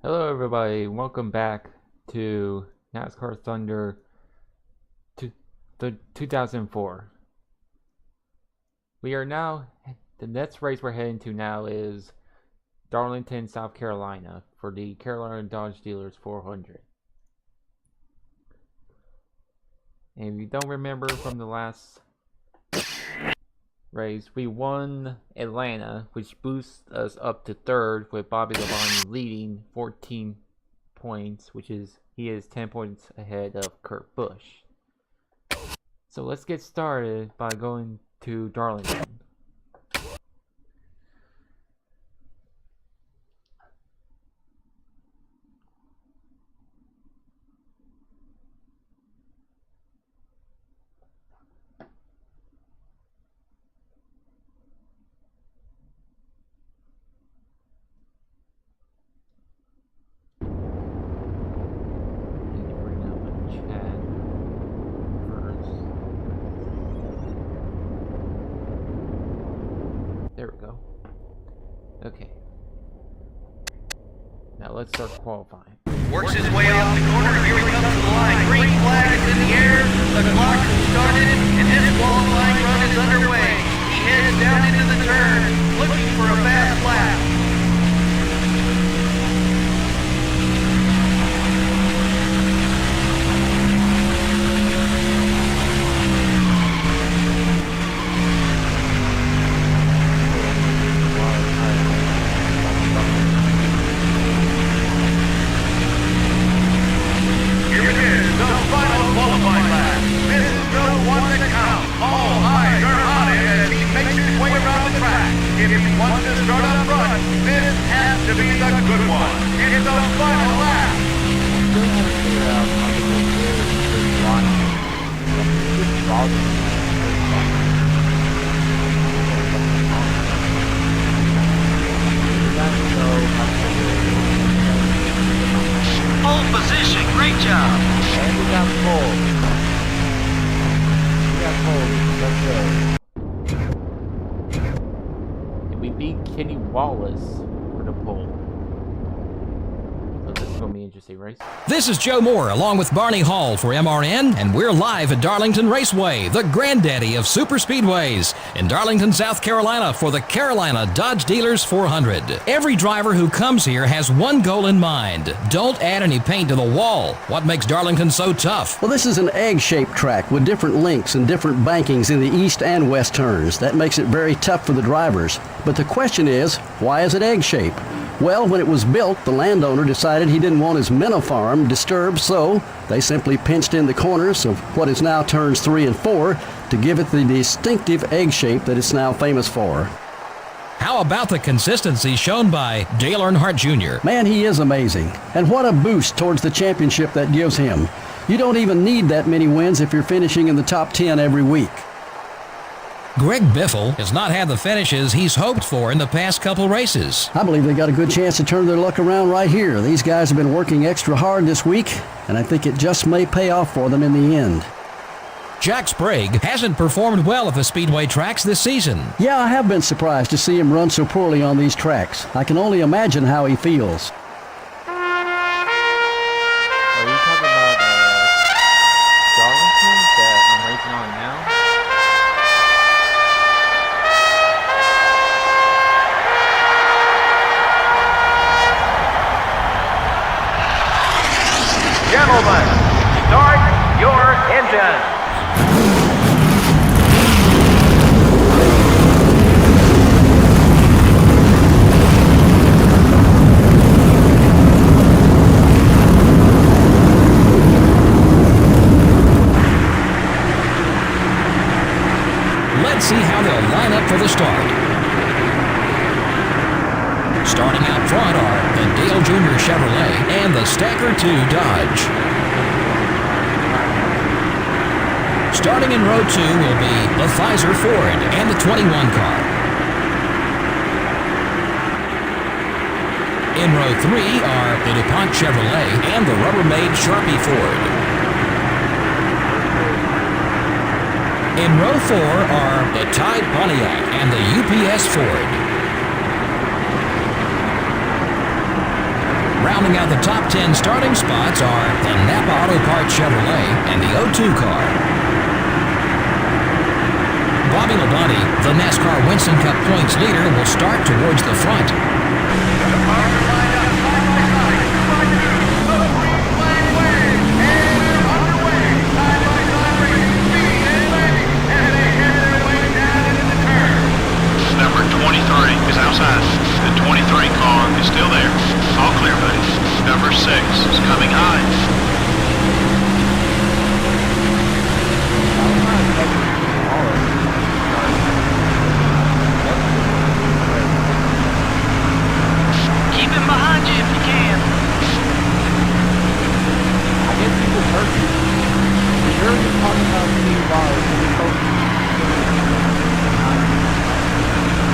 Hello everybody, welcome back to NASCAR Thunder the 2004. We are now, the next race we're heading to now is Darlington, South Carolina for the Carolina Dodge Dealers 400. And if you don't remember from the last race, we won Atlanta, which boosts us up to third with Bobby Labonte leading 14 points, he is 10 points ahead of Kurt Busch. So let's get started by going to Darlington. There we go. Okay. Now let's start qualifying. Works his way off the corner. Here he comes to the line. Green flag is in the air. The clock has started, and his qualifying run is underway. He heads down into the turn, looking for a fast lap. Pole position, great job. And we got pole. Let's go. And we beat Kenny Wallace for the pole. So this is going to be an interesting race. This is Joe Moore along with Barney Hall for MRN, and we're live at Darlington Raceway, the granddaddy of super speedways, in Darlington, South Carolina for the Carolina Dodge Dealers 400. Every driver who comes here has one goal in mind: don't add any paint to the wall. What makes Darlington so tough? Well, this is an egg-shaped track with different links and different bankings in the east and west turns. That makes it very tough for the drivers. But the question is, why is it egg-shaped? Well, when it was built, the landowner decided he didn't want his minnow farm disturbed, so they simply pinched in the corners of what is now turns 3 and 4 to give it the distinctive egg shape that it's now famous for. How about the consistency shown by Dale Earnhardt Jr.? Man, he is amazing. And what a boost towards the championship that gives him. You don't even need that many wins if you're finishing in the top 10 every week. Greg Biffle has not had the finishes he's hoped for in the past couple races. I believe they got a good chance to turn their luck around right here. These guys have been working extra hard this week, and I think it just may pay off for them in the end. Jack Sprague hasn't performed well at the speedway tracks this season. Yeah, I have been surprised to see him run so poorly on these tracks. I can only imagine how he feels. Are you talking about Darlington that I'm racing on now? Gentlemen, start your engine. Let's see how they'll line up for the start. Starting out front are the Dale Jr. Chevrolet and the Stacker 2 Dodge. Starting in row 2 will be the Pfizer Ford and the 21 car. In row 3 are the DuPont Chevrolet and the Rubbermaid Sharpie Ford. In row 4 are the Tide Pontiac and the UPS Ford. Rounding out the top 10 starting spots are the Napa Auto Parts Chevrolet and the O2 car. Bobby Labonte, the NASCAR Winston Cup points leader, will start towards the front. Number 23 is outside. The 23 car is still there. All clear, buddy. Number 6 is coming high. Keep him behind you if you can. I guess he was hurt. You're just talking about Steve Ballard.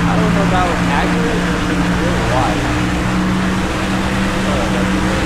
I don't know if that was accurate or if it's real life. Oh, that's great.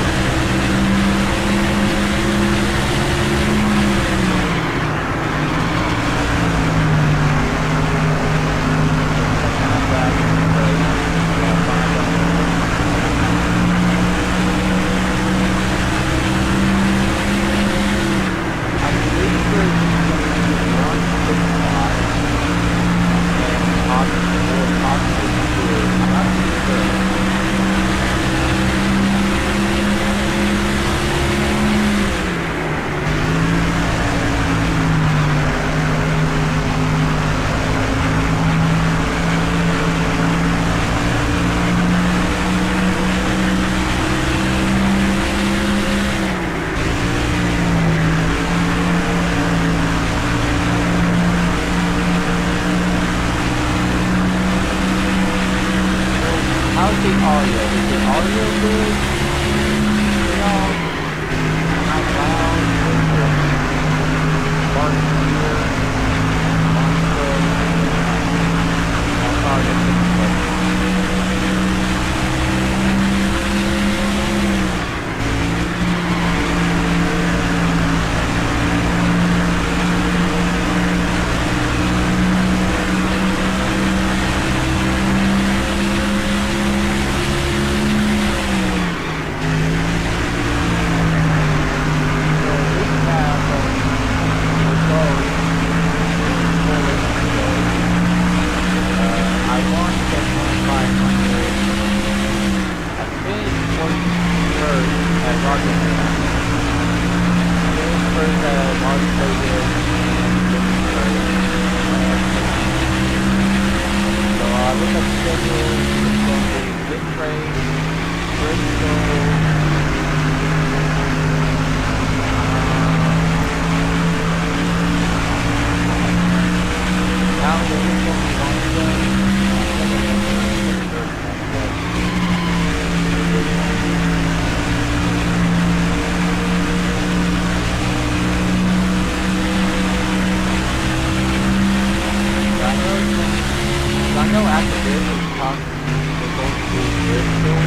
How's the audio? Is the audio good? Y'all? Not loud? Bark here? That's audio. I know after this, we're going to Bristol.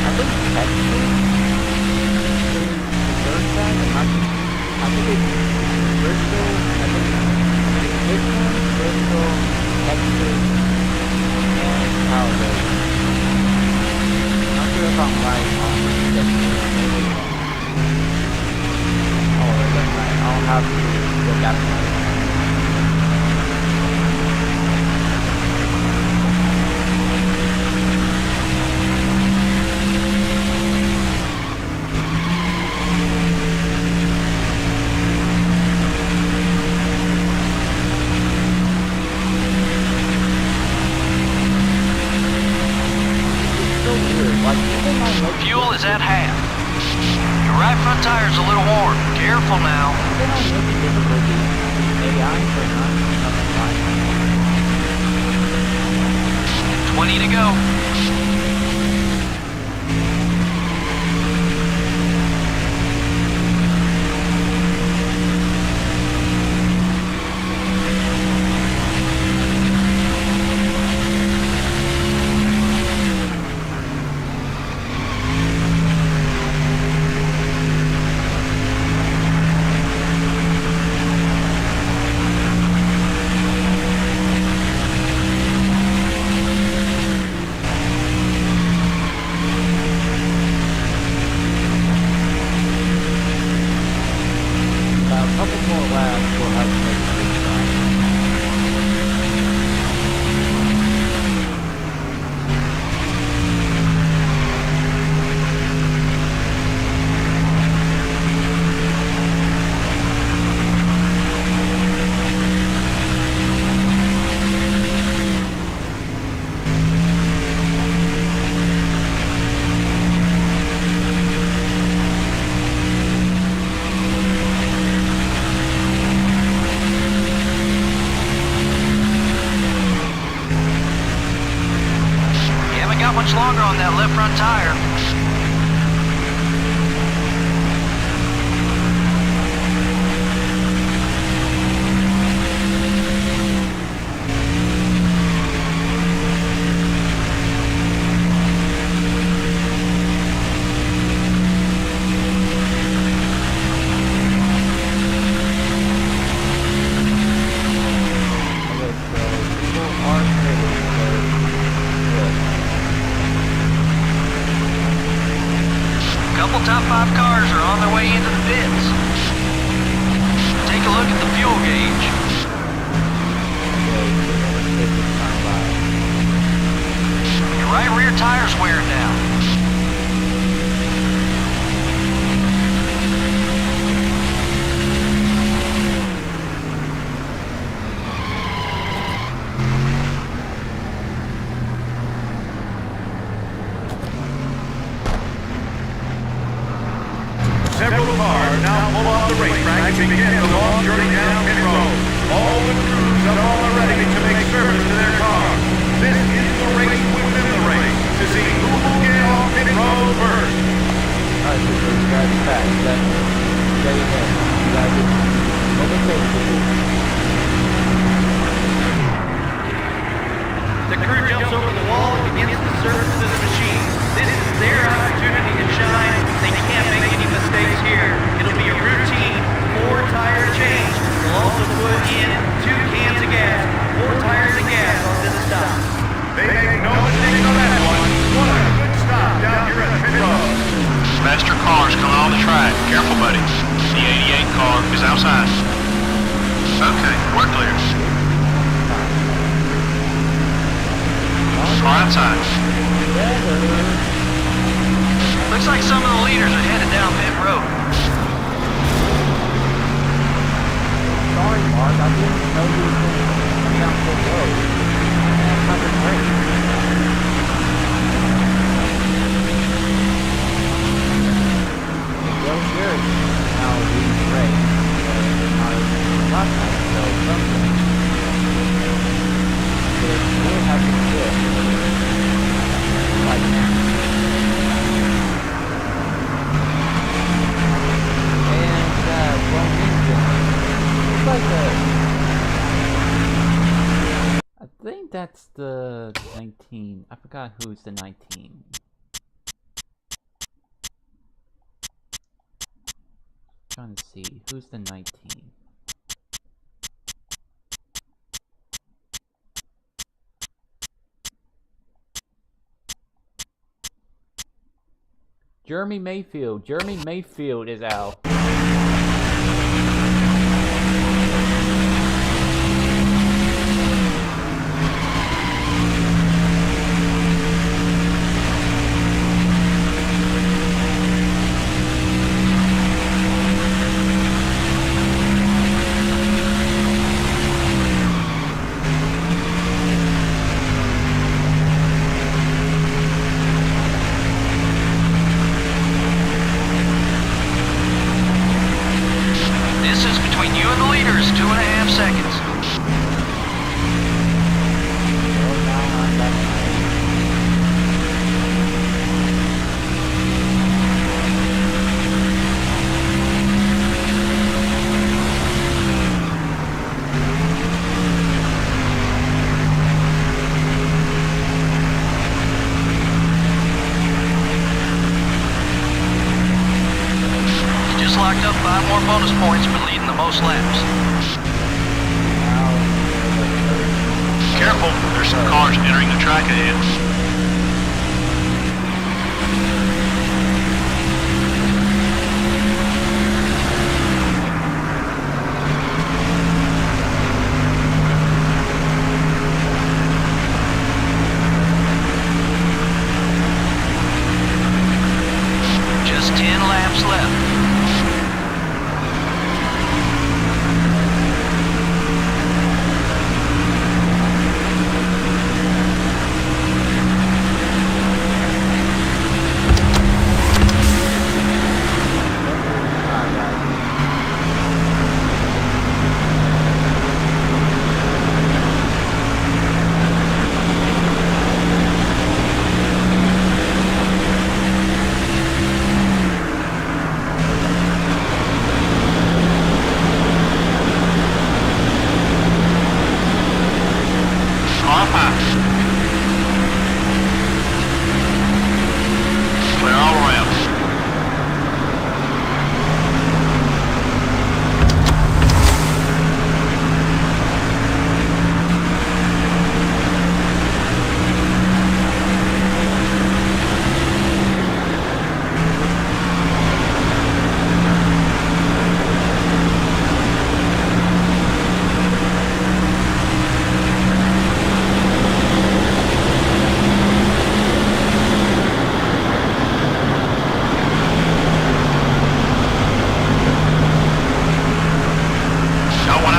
I think Texas is the third time, I think it's Bristol, I think Richmond, Bristol, Texas, and Talladega. I'm not sure if I'm right on this. I'll have to go back to my Fuel is at half. Your right front tire's a little warm. Careful now. 20 to go. last, we'll have to make a big shot. Not much longer on that left front tire. Top 5 cars are on their way into the pits. Take a look at the fuel gauge. Your right rear tire's wearing down. Several cars now pull off the racetrack and begin the long journey down pit road. All the crews are all ready to make service to their cars. This is the race within the race to see who will get off pit road first. Alright, so you guys are back. You guys stay ahead. You guys are The crew jumps over the wall and begins the service of the machine. This is their opportunity to shine. They can't make any mistakes here. It'll be a routine 4-tire change. We'll also put in 2 cans of gas, 4 tires of gas on this stop. They make no mistake on that one. What a good stop down here at pit road. Faster cars coming on the track. Careful, buddy. The 88 car is outside. Okay, we're clear. Car outside. Looks like some of the leaders are headed down pit road. Sorry, Mark. I didn't know you were going to come down pit road. Have a break. Well, here now we race. Last time, so something. We'll have to do it. Like now. I think that's the 19. I forgot who's the 19. Trying to see who's the 19. Jeremy Mayfield. Jeremy Mayfield is out. Locked up 5 more bonus points for leading the most laps. Careful, there's some cars entering the track ahead.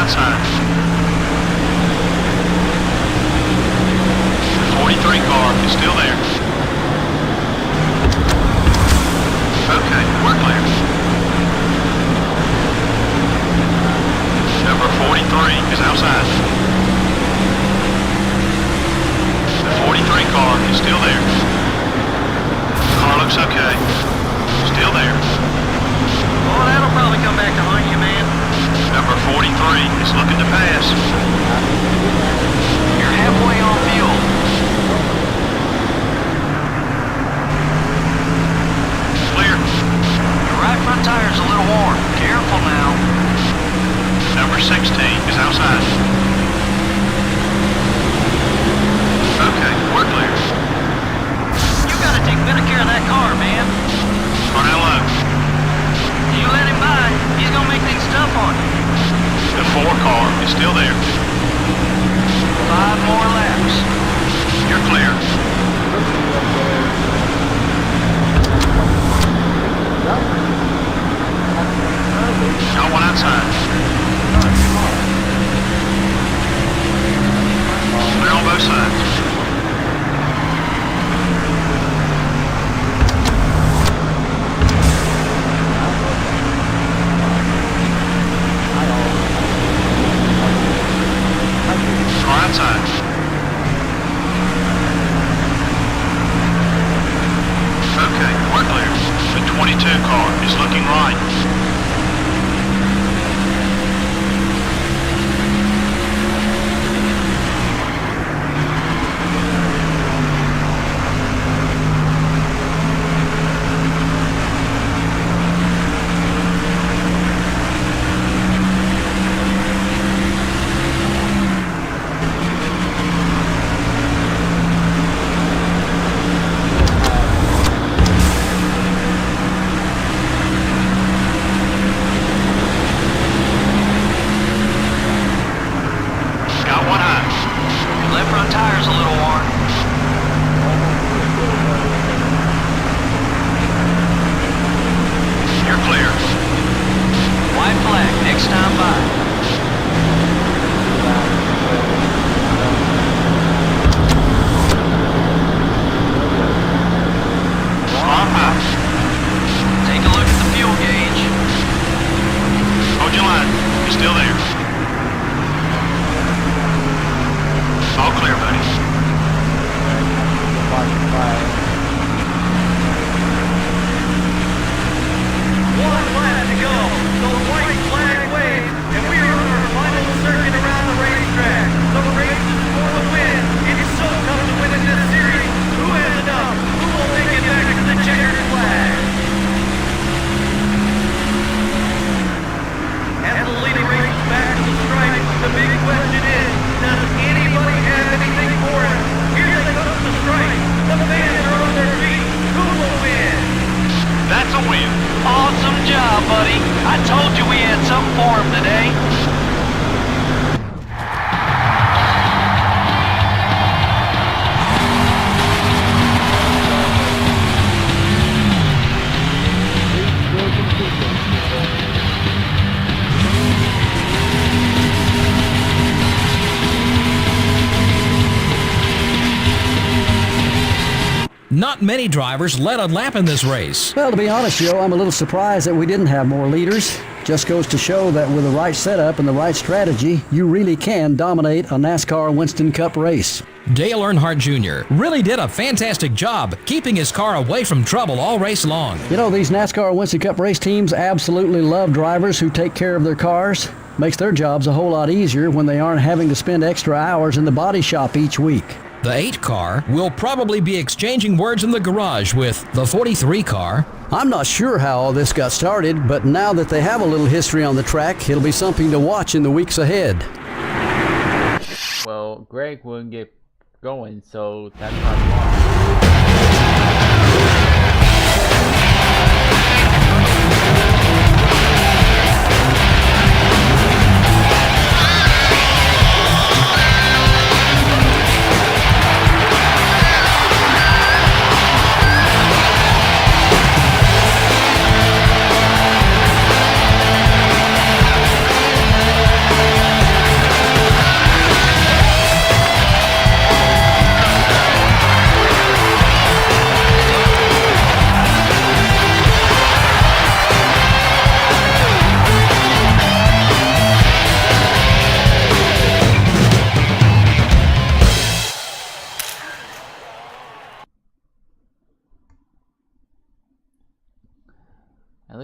outside. The 43 car is still there. Okay, we're clear. Number 43 is outside. The 43 car is still there. Car looks okay. Still there. Oh, that'll probably come back to haunt you, man. Number 43 is looking to pass. You're halfway on fuel. Clear. Your right front tire's a little worn. Careful now. Number 16 is outside. Okay, we're clear. You gotta take better care of that car, man. Run out low. You let him by, he's gonna make things tough on you. The 4 car is still there. 5 more laps. You're clear. Got one outside. Clear on both sides. Car outside. Okay, we're clear. The 22 car is looking right. Got one high. Your left front tire's a little worn. You're clear. White flag, next time by. Arm high. Take a look at the fuel gauge. Hold your line. You're still there. All clear, buddy. One lap to go. The white flag waves, and we are on our final circuit around the racetrack. The race is for the win. It's so tough to win in this series. Who has enough? Who will make it back to the checkered flag? As the leader races back to the stripe, the big question is, does anybody have anything for it? Here comes the stripe. The fans are on their feet. Who will win? That's a win. Awesome job, buddy. I told you we had something for him today. Not many drivers led a lap in this race. Well, to be honest, Joe, I'm a little surprised that we didn't have more leaders. Just goes to show that with the right setup and the right strategy, you really can dominate a NASCAR Winston Cup race. Dale Earnhardt Jr. really did a fantastic job keeping his car away from trouble all race long. You know, these NASCAR Winston Cup race teams absolutely love drivers who take care of their cars. Makes their jobs a whole lot easier when they aren't having to spend extra hours in the body shop each week. The 8 car will probably be exchanging words in the garage with the 43 car. I'm not sure how all this got started, but now that they have a little history on the track, it'll be something to watch in the weeks ahead. Well, Greg wouldn't get going, so that's probably why.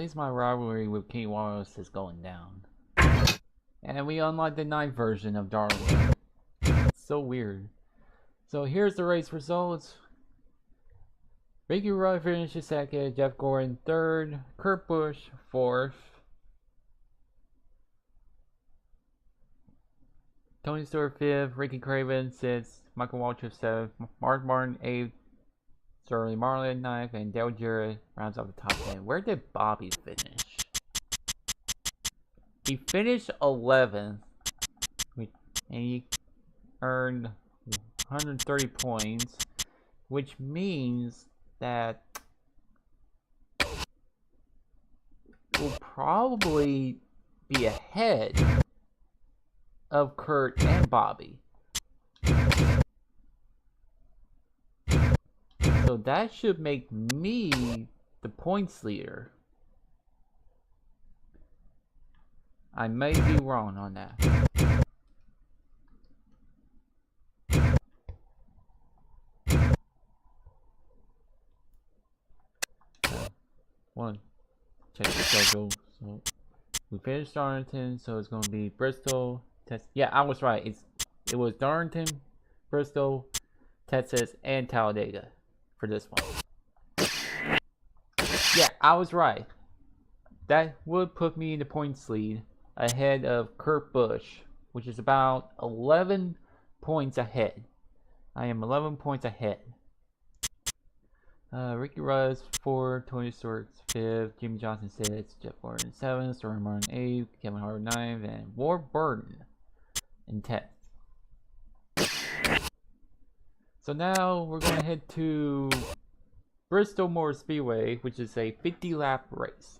is my rivalry with King Wallace is going down. And we unlocked the 9th version of Darwin. It's so weird. So here's the race results. Ricky Rudd finishes second, Jeff Gordon third, Kurt Busch fourth, Tony Stewart fifth, Ricky Craven sixth, Michael Waltrip seventh, Mark Martin eighth, Sterling Marlin ninth, and Dale Jarrett rounds out the top 10. Where did Bobby finish? He finished 11th, and he earned 130 points, which means that will probably be ahead of Kurt and Bobby. So that should make me the points leader. I may be wrong on that. One, check the schedule. So we finished Darlington, so it's gonna be Bristol, Texas. Yeah, I was right. It was Darlington, Bristol, Texas, and Talladega for this one. Yeah, I was right. That would put me in the points lead ahead of Kurt Busch, which is about 11 points ahead. I am 11 points ahead. Ricky Rudd 4th, Tony Stewart 5th, Jimmy Johnson 6th, Jeff Gordon 7th, Sterling Martin 8th, Kevin Harvick 9th, and Ward Burton in 10th. So now we're going to head to Bristol Motor Speedway, which is a 50-lap race.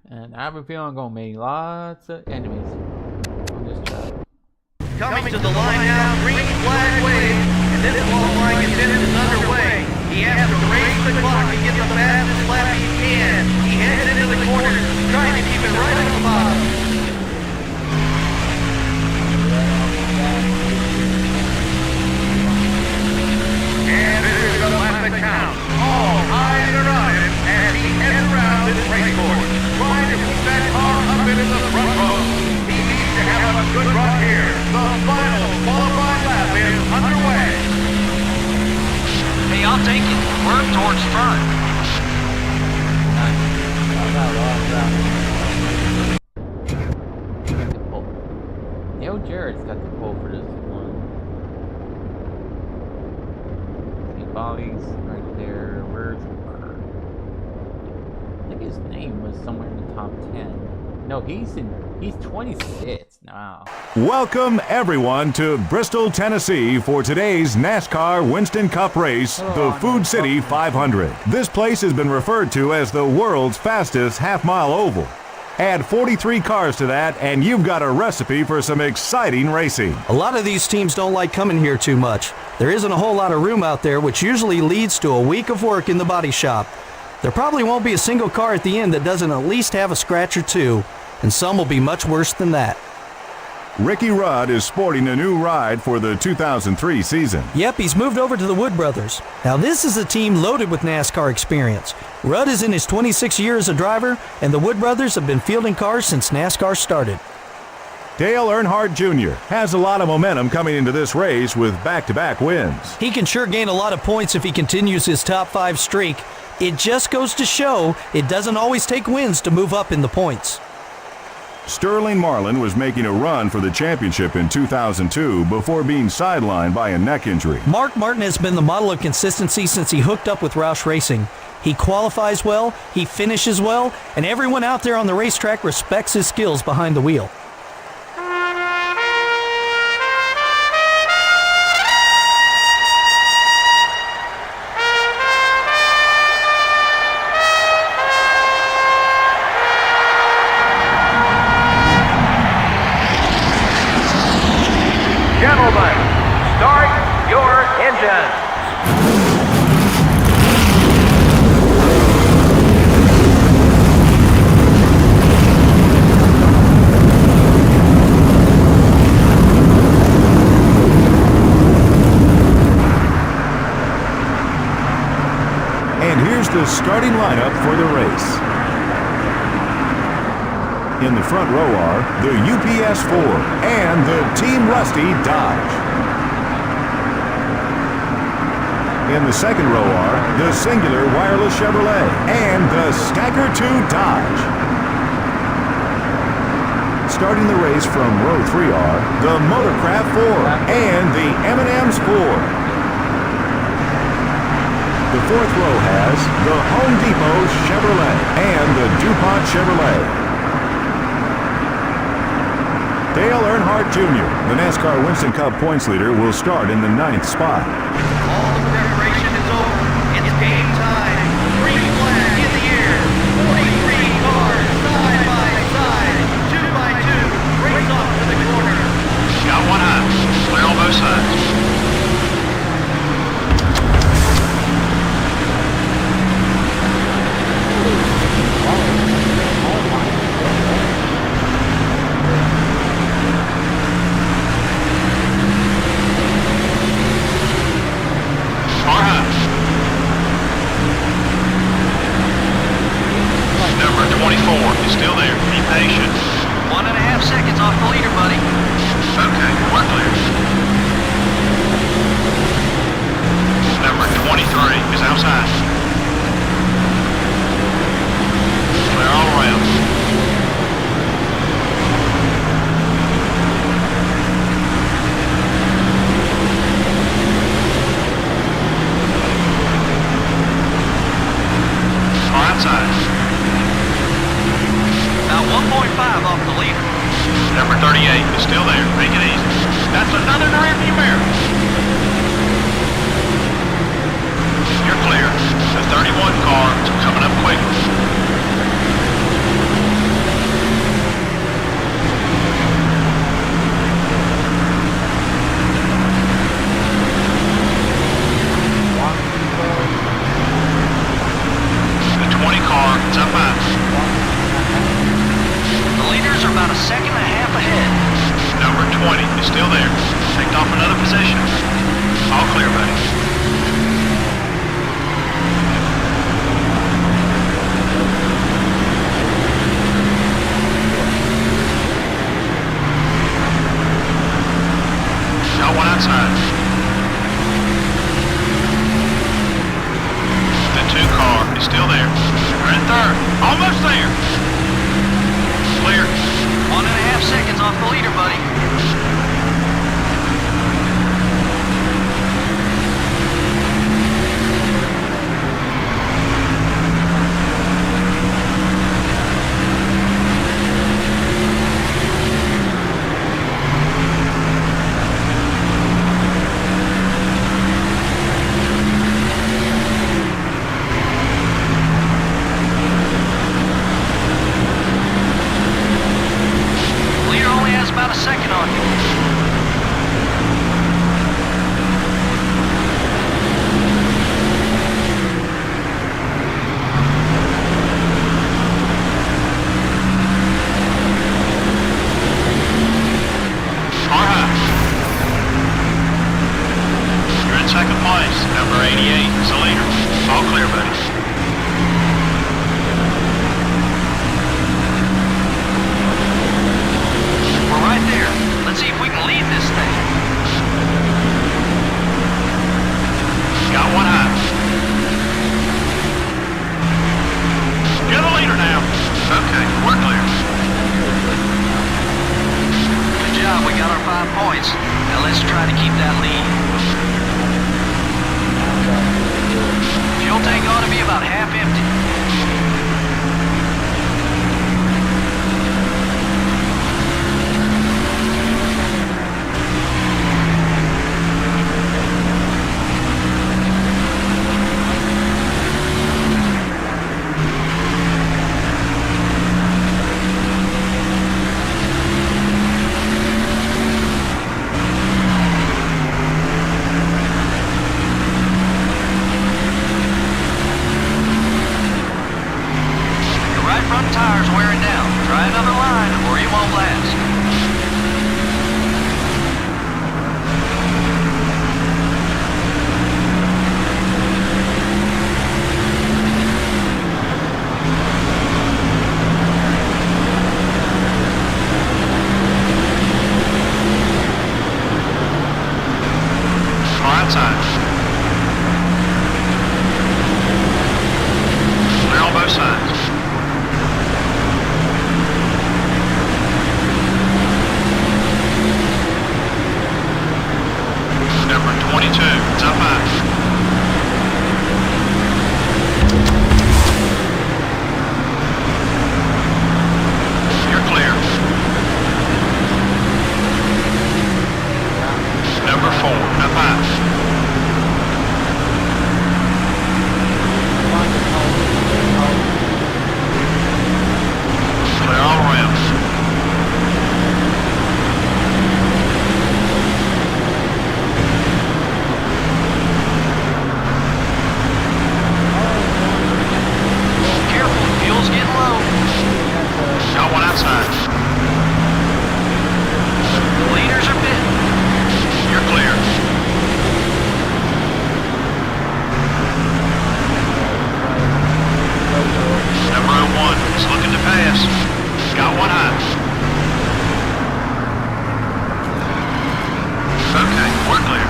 And I have a feeling I'm going to make lots of enemies on this track. Coming to the line now, green flag wave, and this qualifying event is underway. He has to race the clock and get the fastest lap he can. He heads into the corner, trying to keep it right on the bottom. And this is the lap that counts. All eyes are on him as he heads around this race course, trying to keep that car up into the front row. He needs to have a good run here. The final qualifying lap is underway. Hey, I'll take it. We're towards front. Dale Jarrett's got the pole for this one. See, Bobby's right there. Where's Kurt? I think his name was somewhere in the top 10. No, he's 26 now. Welcome everyone to Bristol, Tennessee for today's NASCAR Winston Cup race, the Food City 500. This place has been referred to as the world's fastest half-mile oval. Add 43 cars to that and you've got a recipe for some exciting racing. A lot of these teams don't like coming here too much. There isn't a whole lot of room out there, which usually leads to a week of work in the body shop. There probably won't be a single car at the end that doesn't at least have a scratch or two, and some will be much worse than that. Ricky Rudd is sporting a new ride for the 2003 season. Yep, he's moved over to the Wood Brothers. Now this is a team loaded with NASCAR experience. Rudd is in his 26th year as a driver, and the Wood Brothers have been fielding cars since NASCAR started. Dale Earnhardt Jr. has a lot of momentum coming into this race with back-to-back wins. He can sure gain a lot of points if he continues his top 5 streak. It just goes to show it doesn't always take wins to move up in the points. Sterling Marlin was making a run for the championship in 2002 before being sidelined by a neck injury. Mark Martin has been the model of consistency since he hooked up with Roush Racing. He qualifies well, he finishes well, and everyone out there on the racetrack respects his skills behind the wheel. Gentlemen, start your engines. And here's the starting lineup for the race. In the front row are the UPS Ford and the Team Rusty Dodge. In the second row are the Singular Wireless Chevrolet and the Stacker 2 Dodge. Starting the race from row 3 are the Motorcraft Ford and the M&M's Ford. The fourth row has the Home Depot Chevrolet and the DuPont Chevrolet. Dale Earnhardt Jr., the NASCAR Winston Cup points leader, will start in the 9th spot. All the preparation is over. It's game time. Green flag in the air. 43 cars side by side. 2 by 2. Race off to the corner. Got one high. Clear on both sides. Far high. Number 24 is still there. Be patient. 1.5 seconds off the leader, buddy. Okay, we're clear. Number 23 is outside. Clear all around. Outside. About 1.5 off the leader. Number 38 is still there. Make it easy. That's another rearview mirror. You're clear. The 31 car is coming up quickly. The 20 car is up high. The leaders are about 1.5 seconds ahead. Number 20 is still there. Picked off another position. All clear, buddy. Got one outside. The 2 car is still there. We're in third. Almost there. Clear. 1.5 seconds off the leader, buddy. Leader only has about 1 second on you. Far high. You're in second place. Number 88 is the leader. All clear, buddy. We're right there. Let's see if we can lead this thing. Got one high. You're the leader now. Okay, we're clear. Good job, we got our 5 points. Now let's try to keep that lead. Fuel tank ought to be about half empty. laps. Got one high. Okay, we're clear.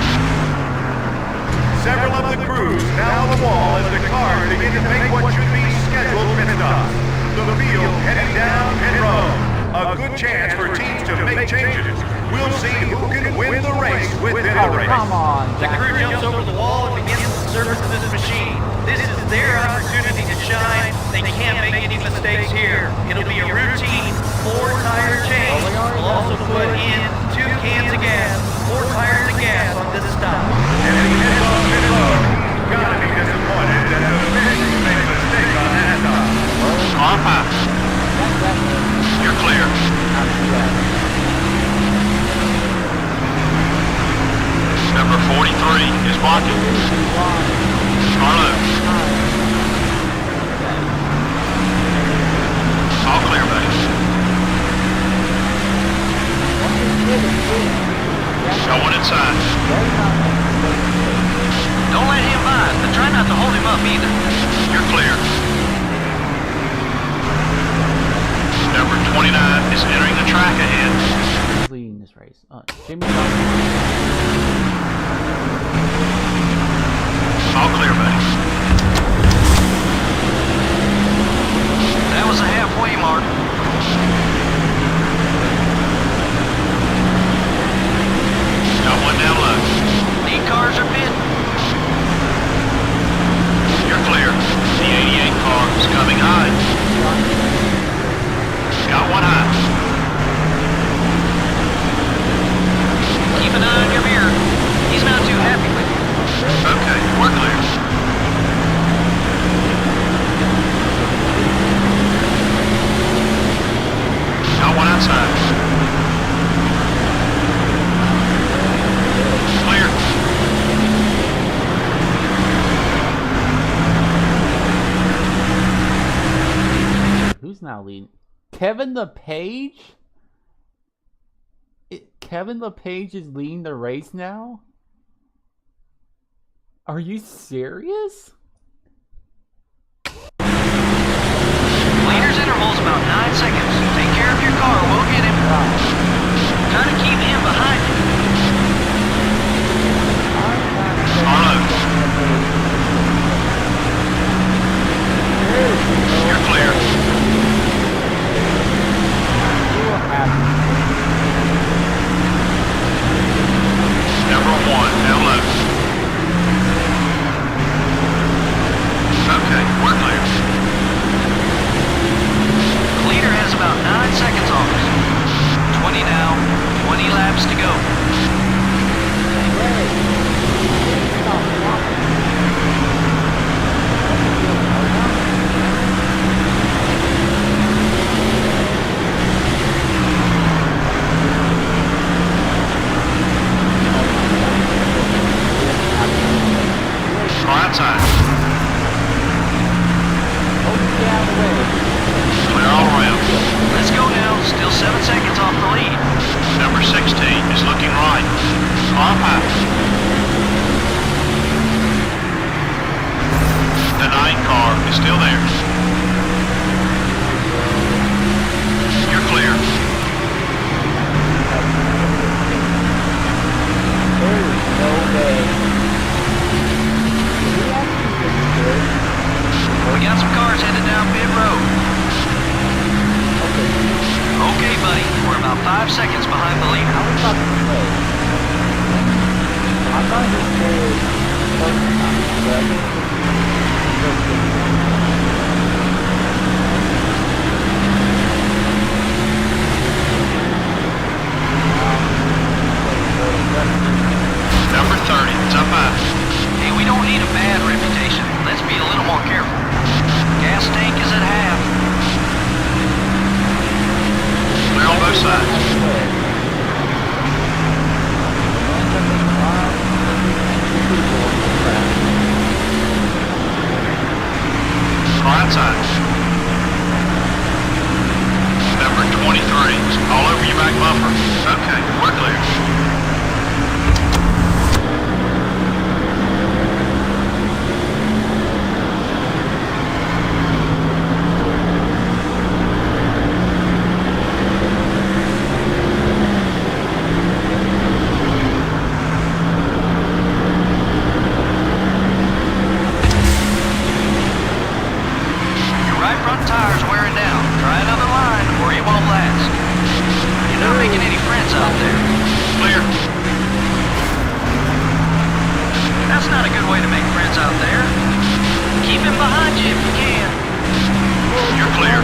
Several of the crews now on the wall as the cars begin to make what should be scheduled pit stops. The field heading down pit road. A good chance for teams to make changes. We'll see who can win the race within the race. Come on, The Jack. crew jumps over the wall and begins the service of this machine. This is their opportunity to shine. They can't make any mistakes here. It'll be a routine 4-tire change. We'll also put in 2 cans of gas, 4 tires of gas on this stop. As he heads off pit road, he's got to be disappointed that the officials made a mistake on that stop. Car 5. You're clear. Number 43 is blocking. Carlo. All clear, buddy. Got one inside. Don't let him by, but try not to hold him up either. You're clear. Number 29 is entering the track ahead. Leading this race. Jimmy. All clear, buddy. That was a halfway mark. Got one down low. Lead cars are pitting. You're clear. The 88 car is coming high. Got one high. Keep an eye on your mirror. He's not too happy with you. Okay, we're clear. Got one outside. Clear. Who's now leading? Kevin LePage? Kevin LePage is leading the race now? Are you serious? Leader's interval's about 9 seconds. Take care of your car. We'll get him. Try to keep him behind you. Carlo. You're clear. Number 1, down low. Okay, we're clear. The leader has about 9 seconds on us. 20 now. 20 laps to go. Car outside. Clear all around. Let's go now. Still 7 seconds off the lead. Number 16 is looking right. Car high. The 9 car is still there. You're clear. We got some cars headed down pit road. Okay, buddy. We're about 5 seconds behind the leader. Number 30, it's up high. Hey, we don't need a bad reputation. Let's be a little more careful. Gas tank is at half. Clear on both sides. Car outside. Number 23 is all over your back bumper. Okay, we're clear. out there. Clear. That's not a good way to make friends out there. Keep him behind you if you can. You're clear.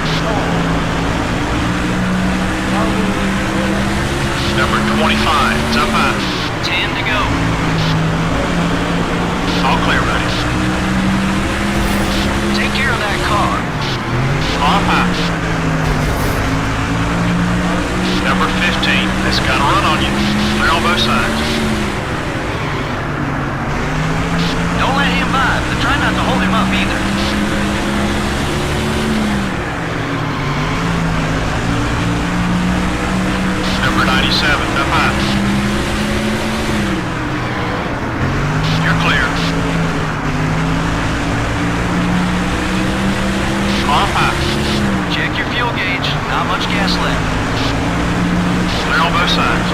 Number 25, it's up high. 10 to go. All clear, buddy. Take care of that car. Off high. Number 15, it's got a run on you. Clear on both sides. Don't let him by, but try not to hold him up either. Number 97, up high. You're clear. Off high. Check your fuel gauge. Not much gas left. Clear on both sides.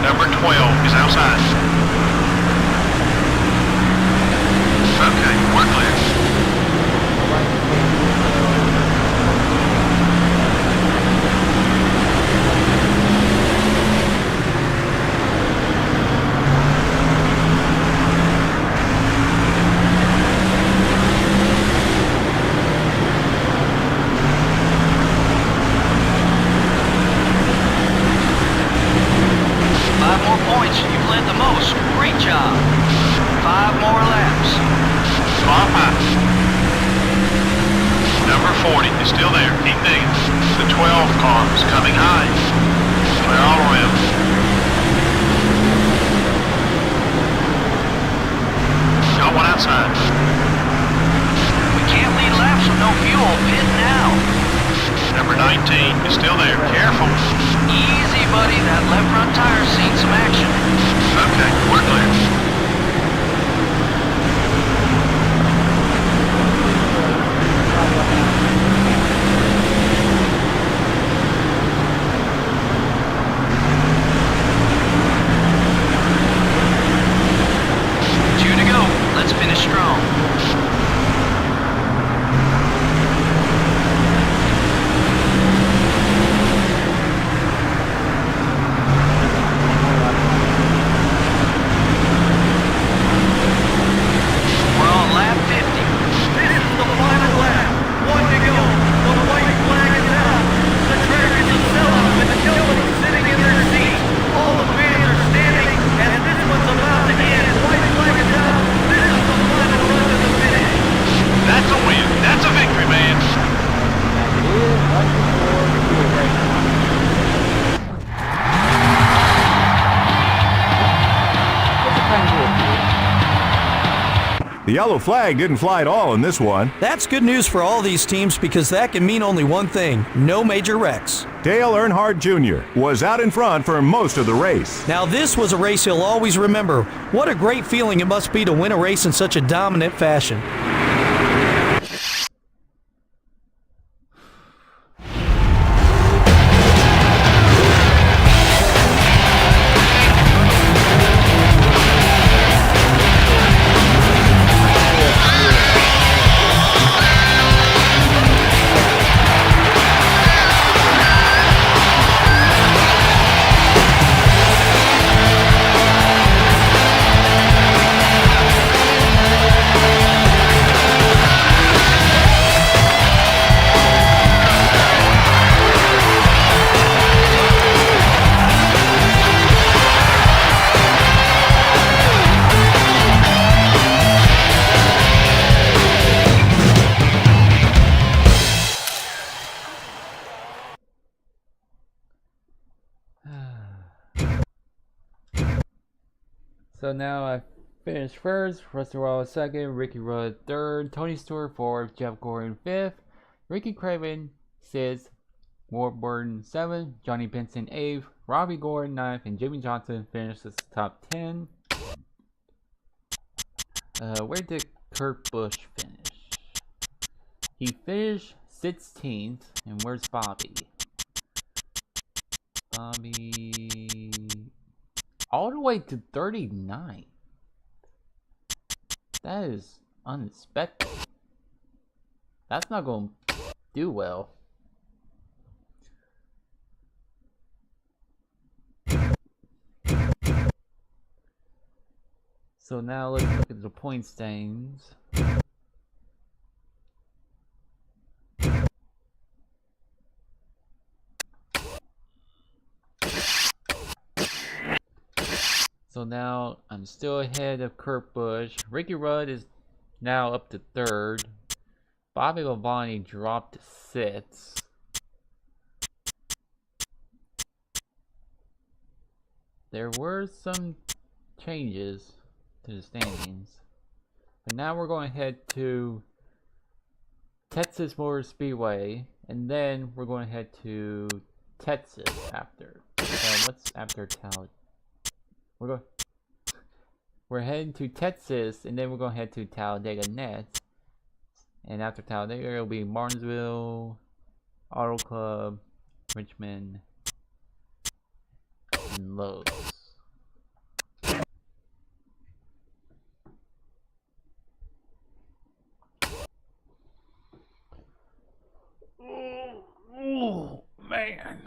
Number 12 is outside. Okay, we're clear. Points. You've led the most. Great job. 5 more laps. Off high. Number 40 is still there. Keep digging. The 12 car is coming high. Clear all around. Got one outside. We can't lead laps with no fuel. Pit now. Number 19 is still there. Careful. Easy, buddy. That left front tire's seen some action. Okay, we're clear. Two to go. Let's finish strong. The yellow flag didn't fly at all in this one. That's good news for all these teams because that can mean only one thing: no major wrecks. Dale Earnhardt Jr. was out in front for most of the race. Now this was a race he'll always remember. What a great feeling it must be to win a race in such a dominant fashion. So now I finished first, Russell Wallace second, Ricky Rudd third, Tony Stewart fourth, Jeff Gordon fifth, Ricky Craven sixth, Warburton seventh, Johnny Benson eighth, Robbie Gordon ninth, and Jimmy Johnson finished as top 10. Where did Kurt Busch finish? He finished 16th, and where's Bobby? Bobby all the way to 39. That is unexpected. That's not going to do well. So now let's look at the point standings. So now I'm still ahead of Kurt Busch. Ricky Rudd is now up to 3rd. Bobby Labonte dropped to 6th. There were some changes to the standings. But now we're going to head to Texas Motor Speedway, and then we're going to head to Texas after. So what's after Talladega? We're heading to Texas, and then we're going to head to Talladega next. And after Talladega, it'll be Martinsville, Auto Club, Richmond, and Lowe's. Oh man.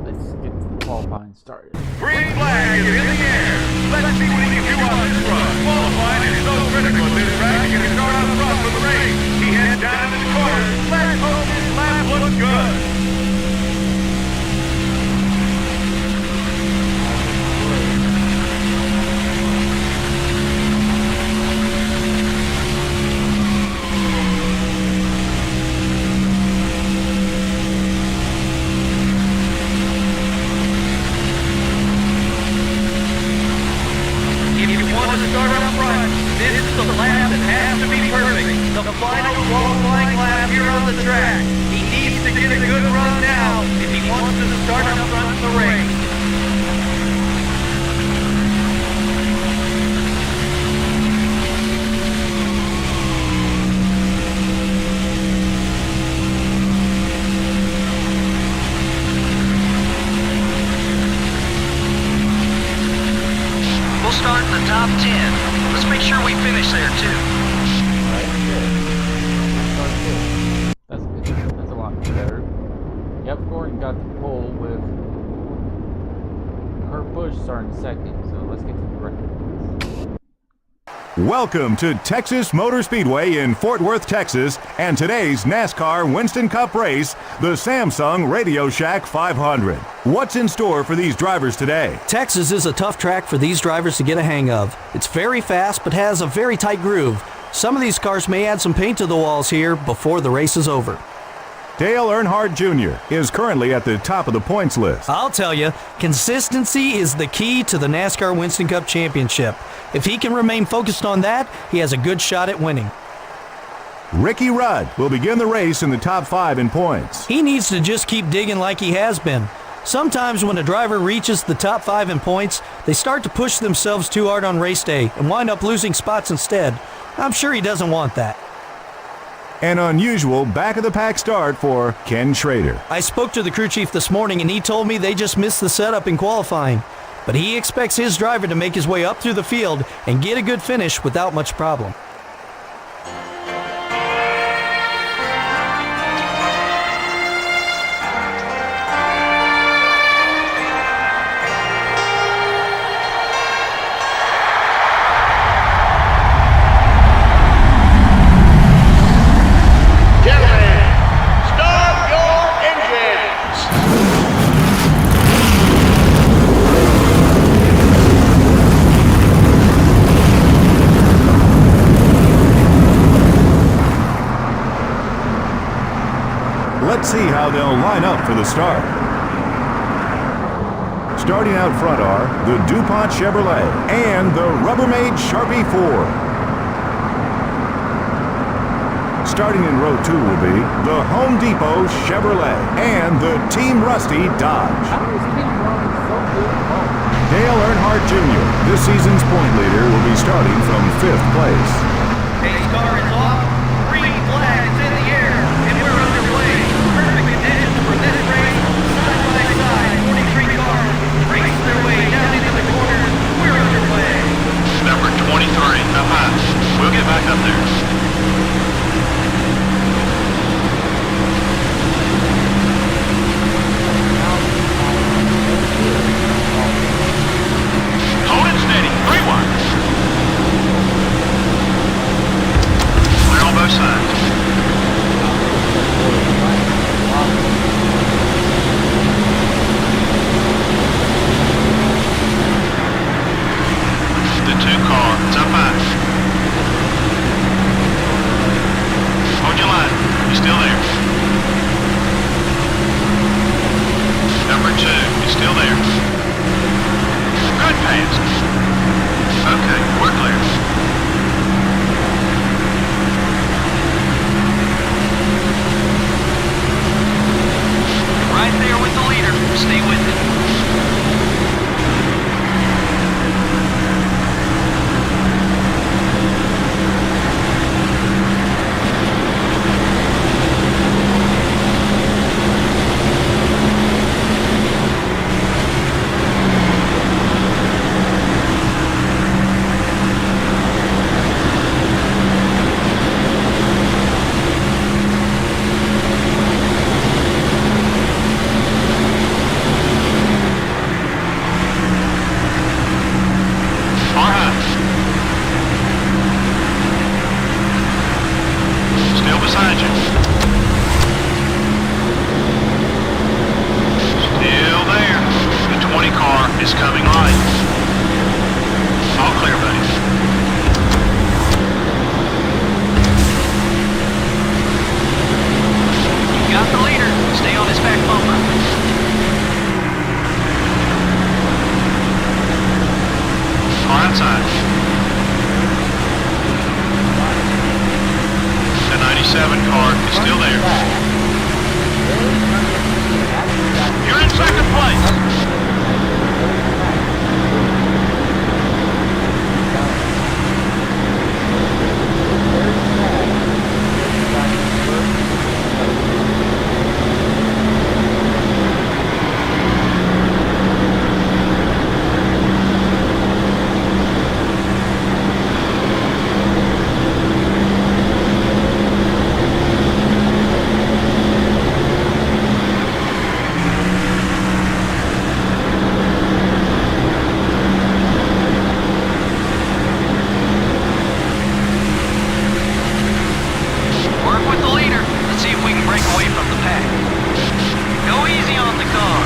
Let's get the qualifying started. Green flag is in the air. Let's see what he can do on this run. Qualifying is so critical at this track. He can start out front for the race. He heads down into the corner. Let's hope this lap looks good. If you want to start up front, this is the lap that has to be perfect. The final qualifying lap here on the track. He needs to get a good run now if he wants to start up front in the race. We'll start in the top 10. Let's make sure we finish there, too. That's good. That's a lot better. Yep, Gordon got the pole with Kurt Busch starting 2nd. So let's get to the record. Welcome to Texas Motor Speedway in Fort Worth, Texas, and today's NASCAR Winston Cup race, the Samsung Radio Shack 500. What's in store for these drivers today? Texas is a tough track for these drivers to get a hang of. It's very fast, but has a very tight groove. Some of these cars may add some paint to the walls here before the race is over. Dale Earnhardt Jr. is currently at the top of the points list. I'll tell you, consistency is the key to the NASCAR Winston Cup Championship. If he can remain focused on that, he has a good shot at winning. Ricky Rudd will begin the race in the top 5 in points. He needs to just keep digging like he has been. Sometimes when a driver reaches the top 5 in points, they start to push themselves too hard on race day and wind up losing spots instead. I'm sure he doesn't want that. An unusual back-of-the-pack start for Ken Schrader. I spoke to the crew chief this morning and he told me they just missed the setup in qualifying. But he expects his driver to make his way up through the field and get a good finish without much problem. Gentlemen, start your engines. Let's see how they'll line up for the start. Starting out front are the DuPont Chevrolet and the Rubbermaid Sharpie Ford. Starting in row 2 will be the Home Depot Chevrolet and the Team Rusty Dodge. How is King running so good? Dale Earnhardt Jr., this season's point leader, will be starting from 5th place. Pace car is off. Green flag is in the air, and we're underway. Perfect conditions for this race. Side by side, 43 cars race their way down into the corners. We're underway. Number 23, up high. We'll get back up there. still there. Good pass. Okay, we're clear. Right there with the leader. Stay with it. Still beside you. Still there. The 20 car is coming light. All clear, buddy. You got the leader. Stay on his back bumper. Car outside. The 97 car is still there. You're in second place. Work with the leader. Let's see if we can break away from the pack. Go easy on the car.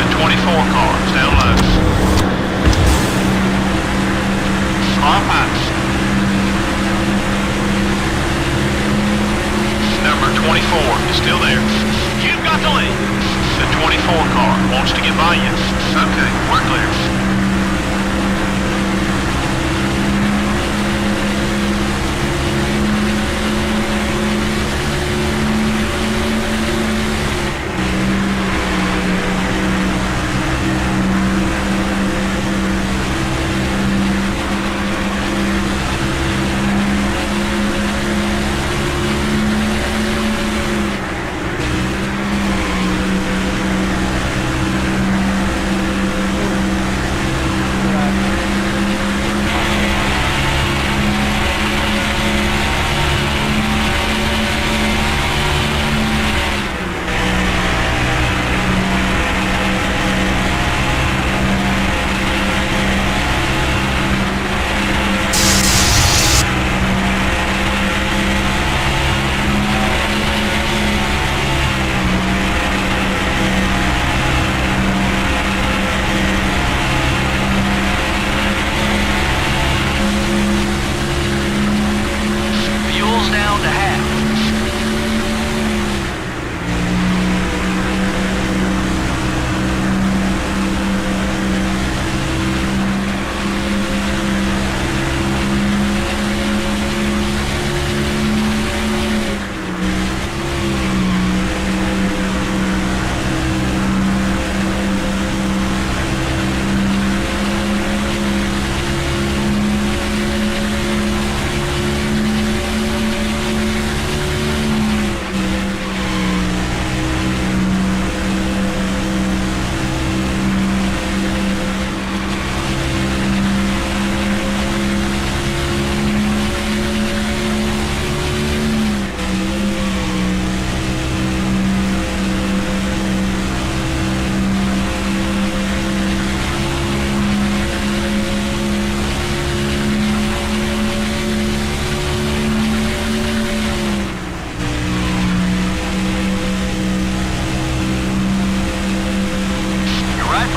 The 24 car is down low. Car pipes. Number 24 is still there. You've got the lead. The 24 car wants to get by you. Okay, we're clear.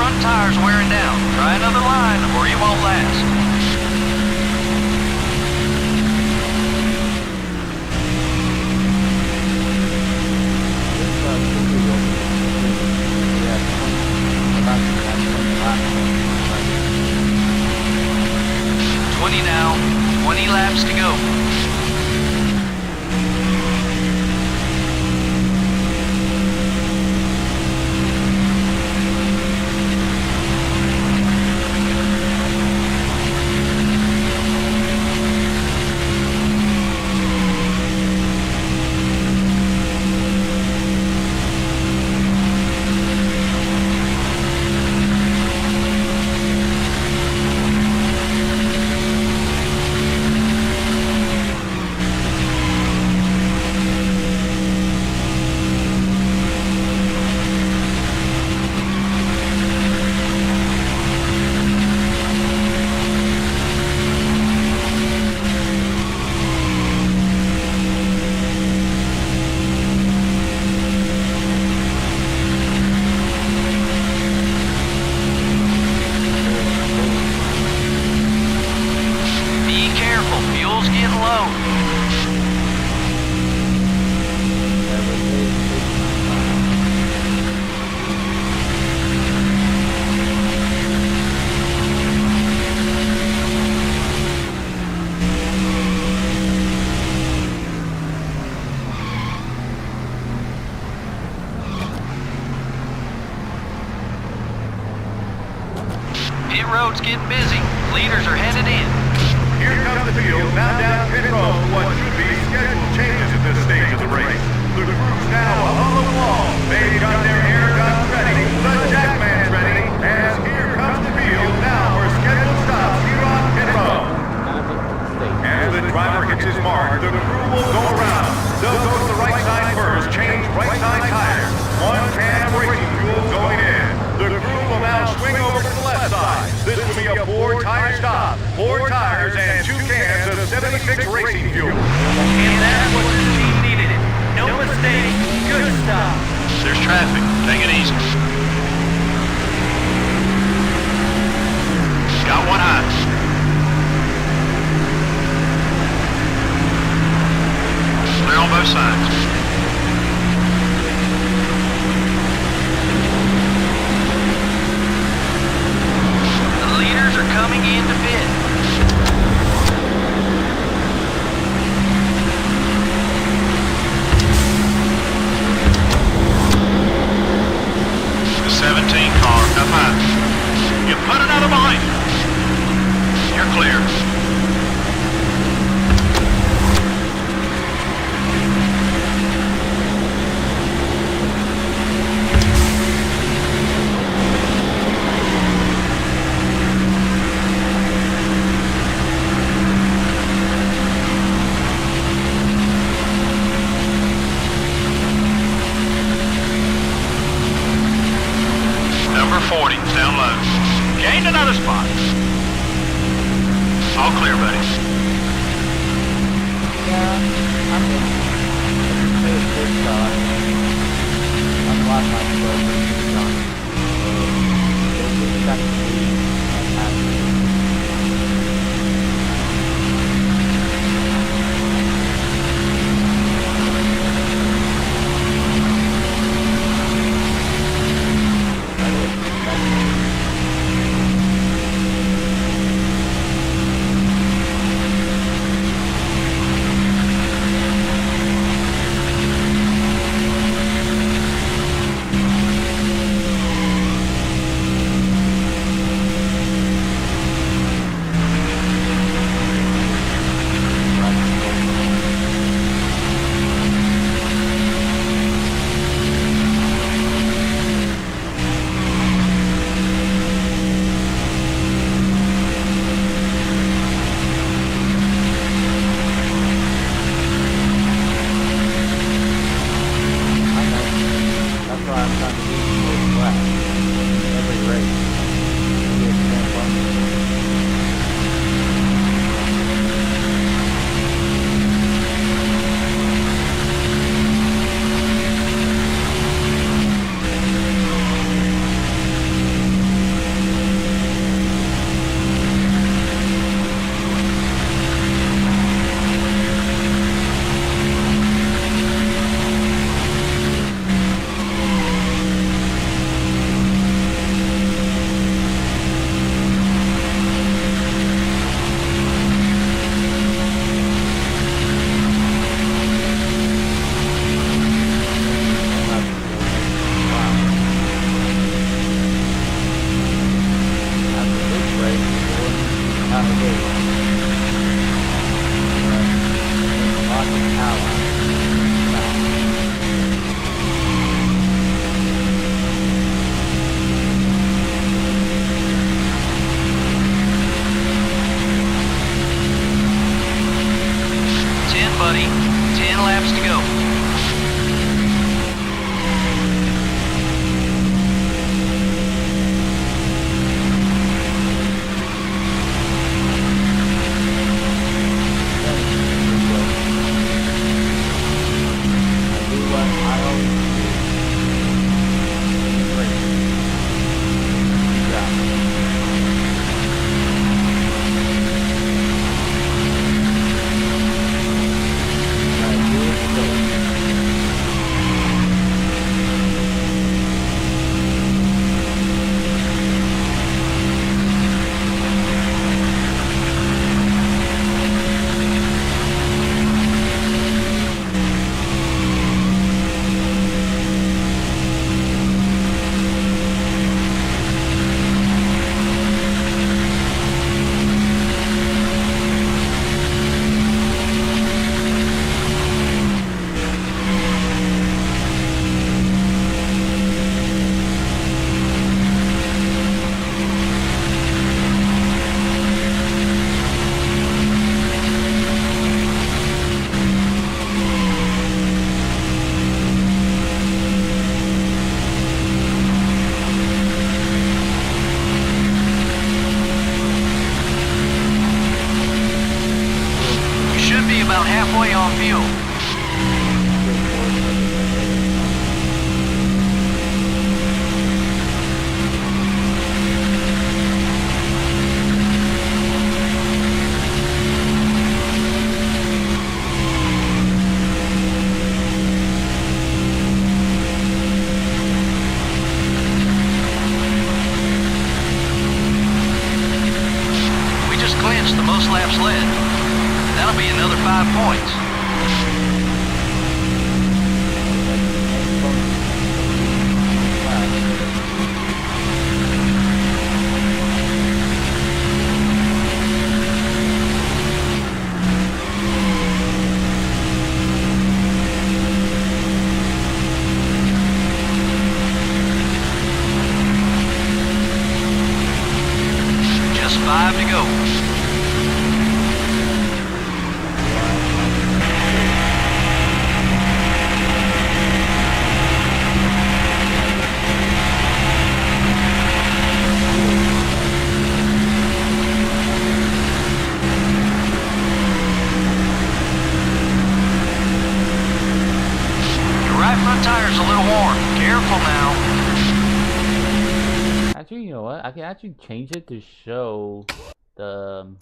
front tire's wearing down. Try another line or you won't last. Now, 20 laps to go. Pit road's getting busy. Leaders are headed in. Here comes the field, now down pit road. What should be scheduled changes at this stage of the race. The crew's now on the wall. They've got their air guns ready. The jackman's ready. As here comes the field now for scheduled stops here on pit road. As the driver hits his mark, the crew will go around. They'll go to the right side first, change right side tires. One can of racing fuel going in. The crew will now swing over to the left side. This will be a 4-tire stop. 4 tires and 2 cans of 76 racing fuel. And that's what this team needed. No mistake. Good stop. There's traffic. Take it easy. Got one eye. Clear on both sides. The leaders are coming into pit. The 17 car up high. You put another behind you. You're clear. Number 40, down low. Gained another spot. All clear, buddy. halfway on fuel. We just clinched the most laps led. That'll be another 5 points. Just 5 to go. Your right front tire's a little worn. Careful now. Actually, you know what? I can actually change it to show the.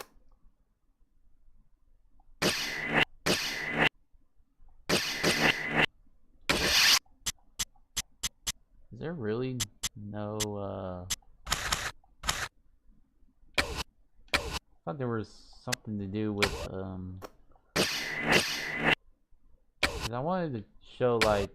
Is there really no? I thought there was something to do with 'cause I wanted to show like.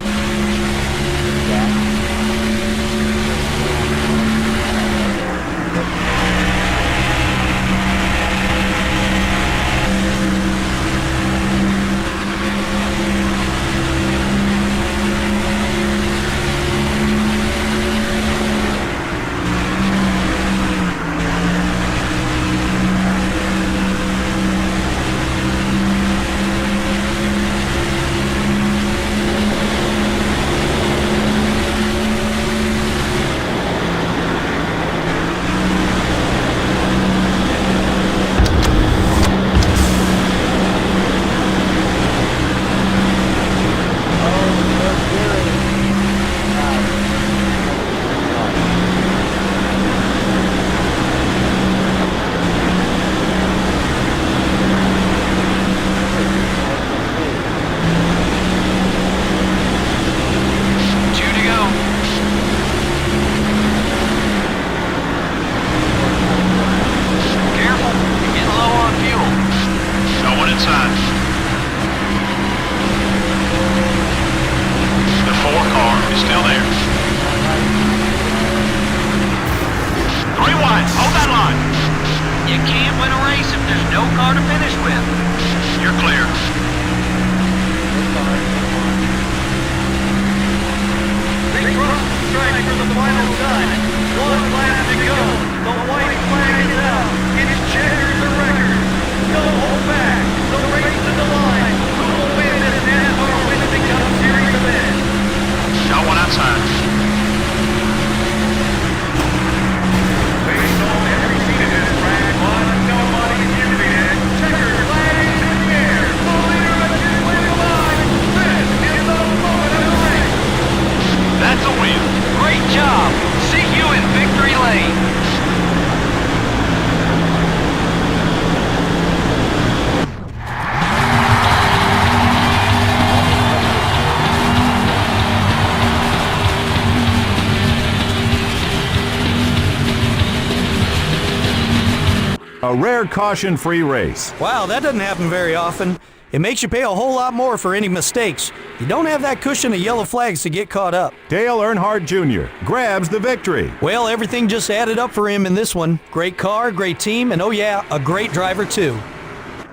A rare caution-free race. Wow, that doesn't happen very often. It makes you pay a whole lot more for any mistakes. You don't have that cushion of yellow flags to get caught up. Dale Earnhardt Jr. grabs the victory. Well, everything just added up for him in this one. Great car, great team, and oh yeah, a great driver too.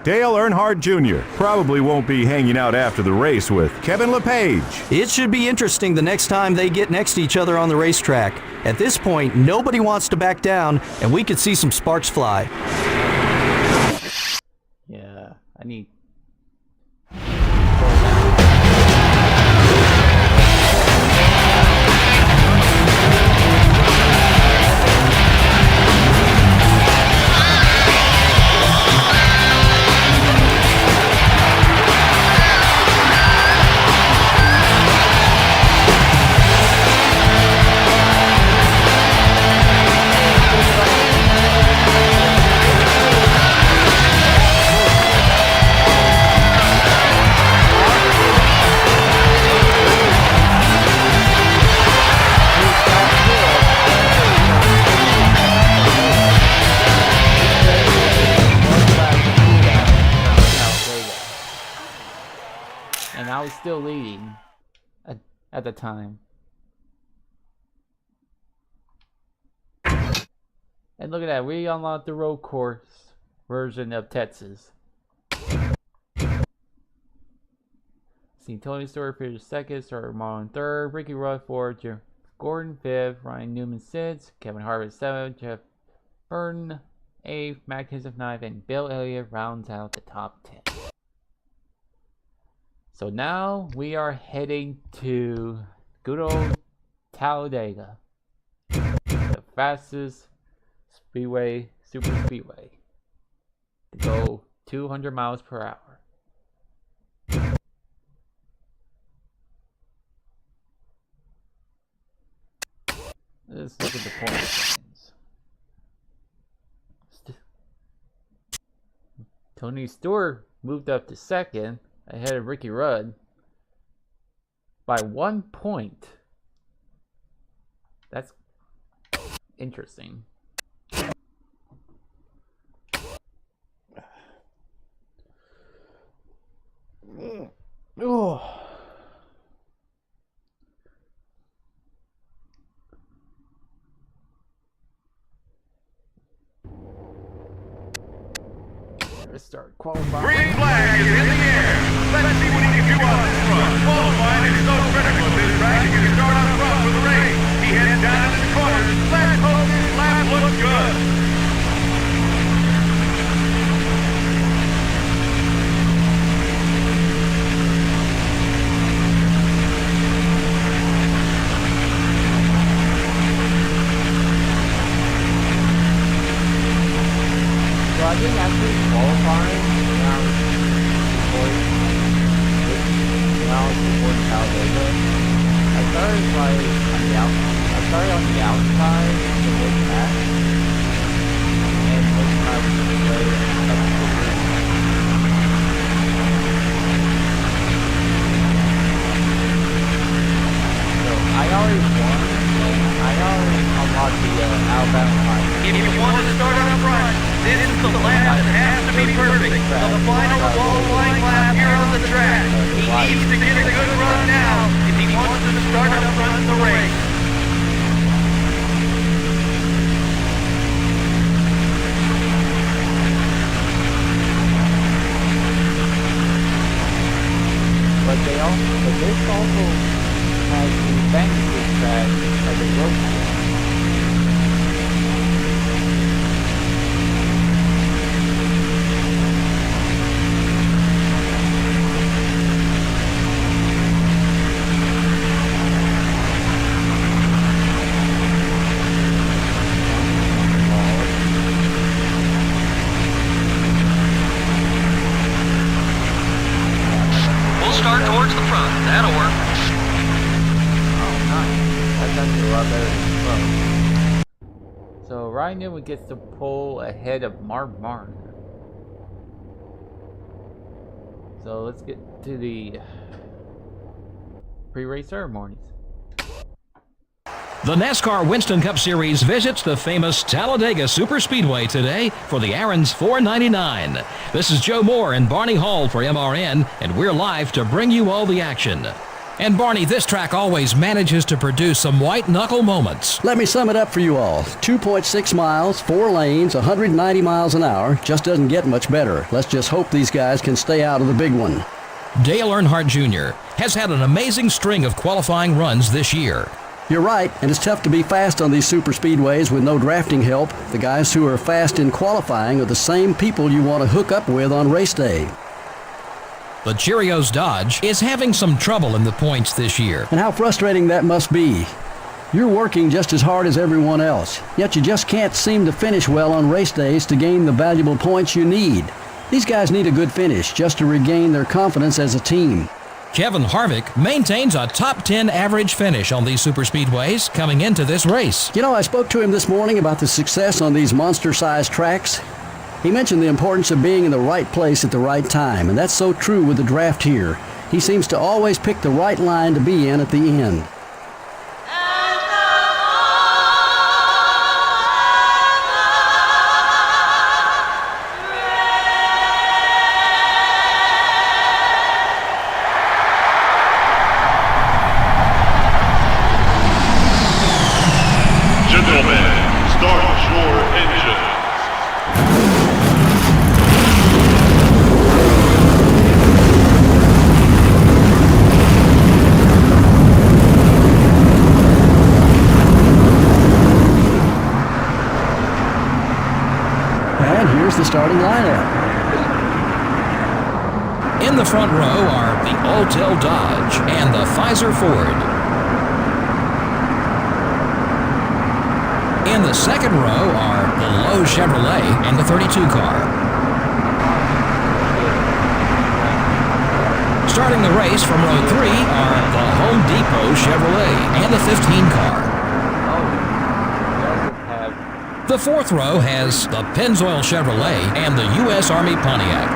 Dale Earnhardt Jr. probably won't be hanging out after the race with Kevin LePage. It should be interesting the next time they get next to each other on the racetrack. At this point, nobody wants to back down, and we could see some sparks fly. Yeah, I need. still leading at the time. And look at that, we unlocked the road course version of Texas. See, Tony Stewart finished second, Starter Marlon third, Ricky Rudd fourth, Jeff Gordon fifth, Ryan Newman sixth, Kevin Harvick seventh, Jeff Burton eighth, Matt Kenseth ninth, and Bill Elliott rounds out the top 10. So now we are heading to good old Talladega, the fastest speedway, super speedway, to go 200 miles per hour. Let's look at the points. Tony Stewart moved up to second, ahead of Ricky Rudd by 1 point. That's interesting. Oh. Let's start qualifying. Green flag is in the air. Let's see what he can do on this front. Qualifying is so critical to this track. He can start on front for the race. He heads down in the corner. Last post, lap looks good. So I didn't actually qualifying when I was before Talladega. I started on the outside of the track and was trying to play up to the roof. So I already won. I already unlocked the outbound line. If you want to start up front, this is the lap that has to be perfect. The final qualifying lap here on the track. He needs to get a good run now if he wants to start up front in the race. But this also has the banking track as a road course. Start towards the front. That'll work. Oh, nice. That's actually a lot better than slow. So Ryan Newman gets the pole ahead of Mark Martin. So let's get to the pre-race ceremonies. The NASCAR Winston Cup Series visits the famous Talladega Superspeedway today for the Aaron's 499. This is Joe Moore and Barney Hall for MRN, and we're live to bring you all the action. And Barney, this track always manages to produce some white-knuckle moments. Let me sum it up for you all. 2.6 miles, 4 lanes, 190 miles an hour. Just doesn't get much better. Let's just hope these guys can stay out of the big one. Dale Earnhardt Jr. has had an amazing string of qualifying runs this year. You're right, and it's tough to be fast on these super speedways with no drafting help. The guys who are fast in qualifying are the same people you want to hook up with on race day. The Cheerios Dodge is having some trouble in the points this year. And how frustrating that must be. You're working just as hard as everyone else, yet you just can't seem to finish well on race days to gain the valuable points you need. These guys need a good finish just to regain their confidence as a team. Kevin Harvick maintains a top 10 average finish on these superspeedways coming into this race. You know, I spoke to him this morning about the success on these monster-sized tracks. He mentioned the importance of being in the right place at the right time, and that's so true with the draft here. He seems to always pick the right line to be in at the end. here's the starting lineup. In the front row are the Alltel Dodge and the Pfizer Ford. In the second row are the Lowe Chevrolet and the 32 car. Starting the race from row 3 are the Home Depot Chevrolet and the 15 car. The fourth row has the Pennzoil Chevrolet and the U.S. Army Pontiac.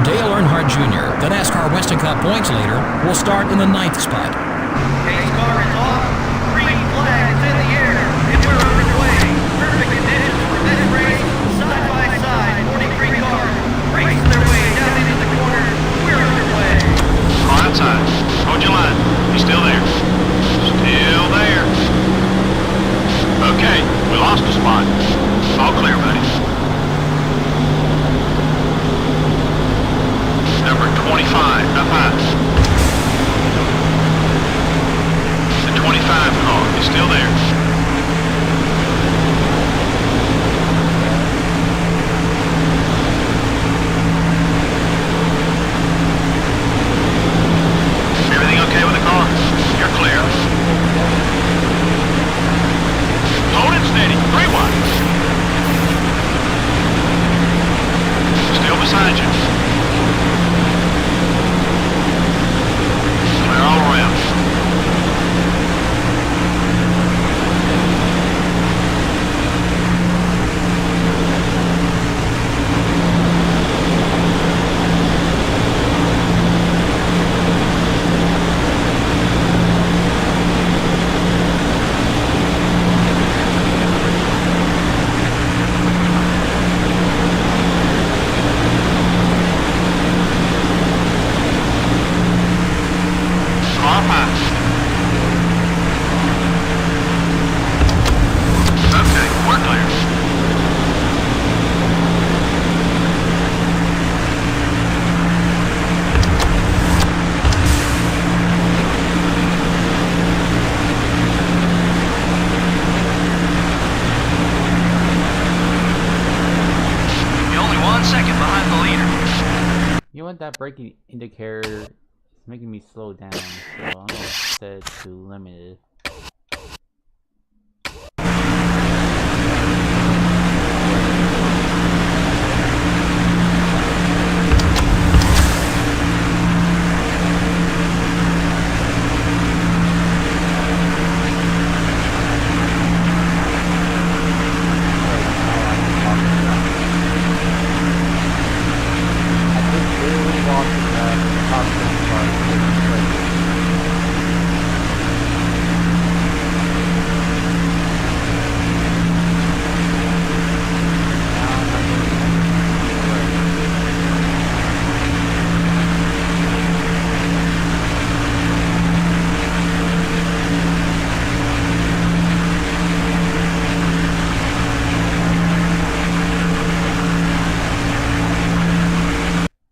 Dale Earnhardt Jr., the NASCAR Winston Cup points leader, will start in the 9th spot. Pace car is off. Green flag is in the air. And we're underway. Perfect conditions for this race. Side by side, 43 cars racing their way down into the corner. We're underway. Car outside. Hold your line. He's still there. Still there. Okay, we lost a spot. All clear, buddy. Number 25, up high. The 25 car is still there. Everything okay with the car? You're clear. Hold it steady. 3 wide. Still beside you. Clear all around. That braking indicator is making me slow down, so I'm gonna set it to limited.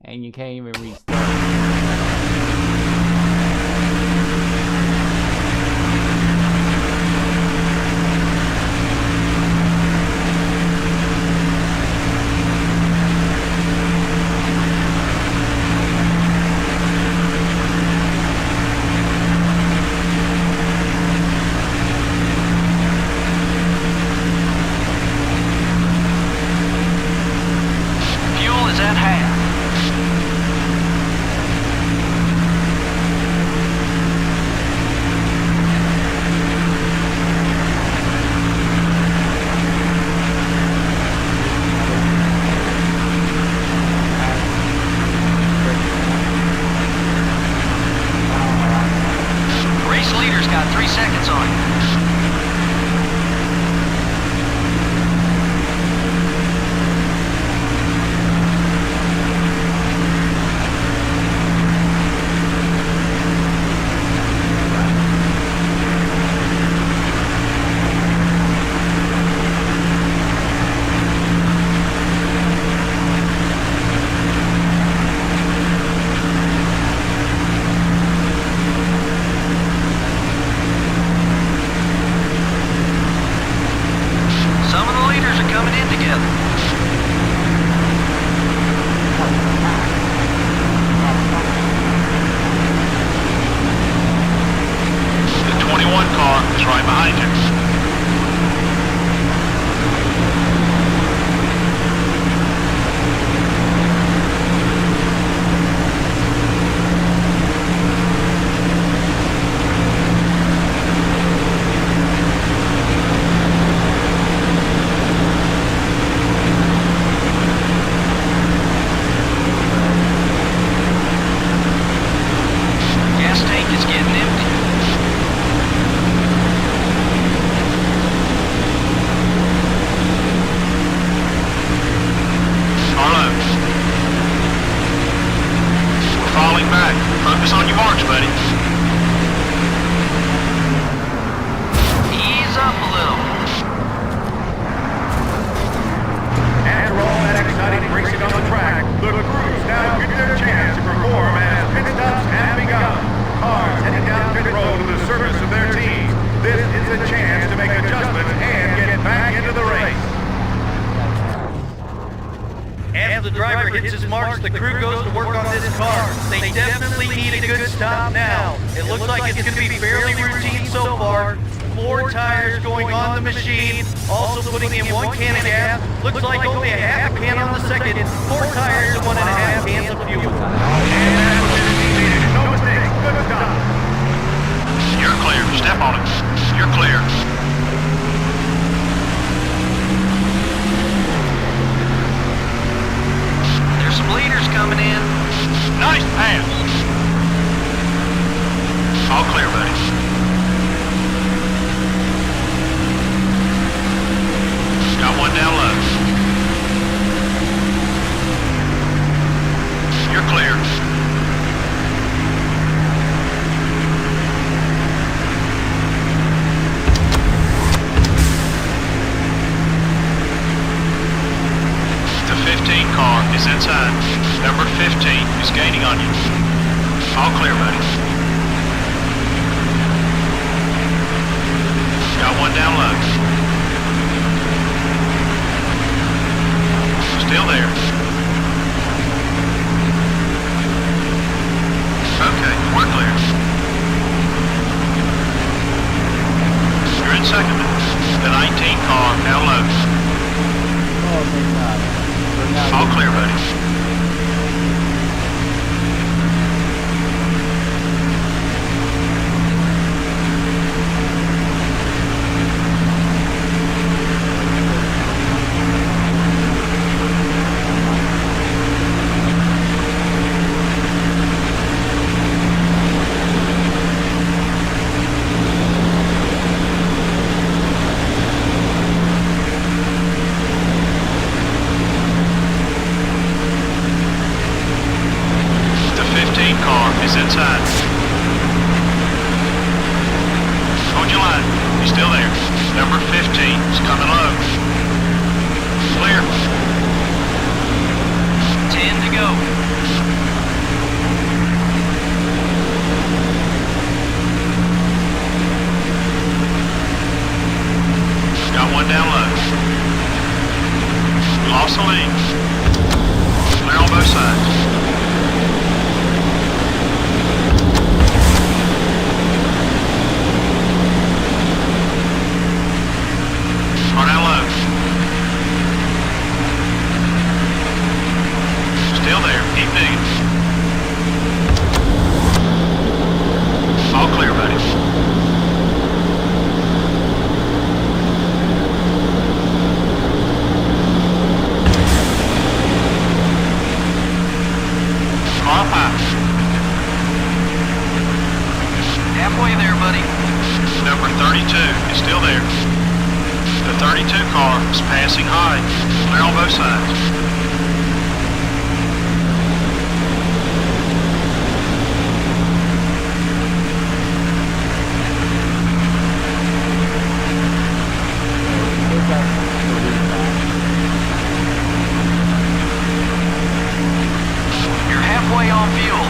And you can't even restart. Fuel is at half. Race leader's got 3 seconds on you. is right behind you. Gas tank is getting empty. Arlo. We're falling back. Focus on your marks, buddy. Ease up a little. After all that exciting racing on the track, the crews now get their chance to perform as pit stops have begun. Cars heading down pit road to the service of their teams. This is a chance to make adjustments and get back into the race. As the driver hits his marks, the crew goes to work on this car. They definitely need a good stop now. It looks like it's going to be fairly routine so far. 4 tires going on the machine, also putting in 1 can of gas. Looks like only a half a can on the second. 4 tires and 1.5 cans of fuel. And that's what this team needed. No mistakes. Good stop. You're clear. Step on it. You're clear. There's some leaders coming in. Nice pass. All clear, buddy. Got one down low. You're clear. The 15 car is inside. Number 15 is gaining on you. All clear, buddy. Got one down low. Still there. Okay, we're clear. You're in second. The 19 car now low. All clear, buddy. Is inside. Hold your line. He's still there. Number 15 is coming low. Clear. 10 to go. Got one down low. Lost the lead. Clear on both sides. Car down low. Still there. Keep digging. All clear, buddy. Car high. Halfway there, buddy. Number 32 is still there. The 32 car is passing high. Clear on both sides. You're halfway on fuel.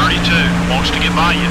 32 wants to get by you.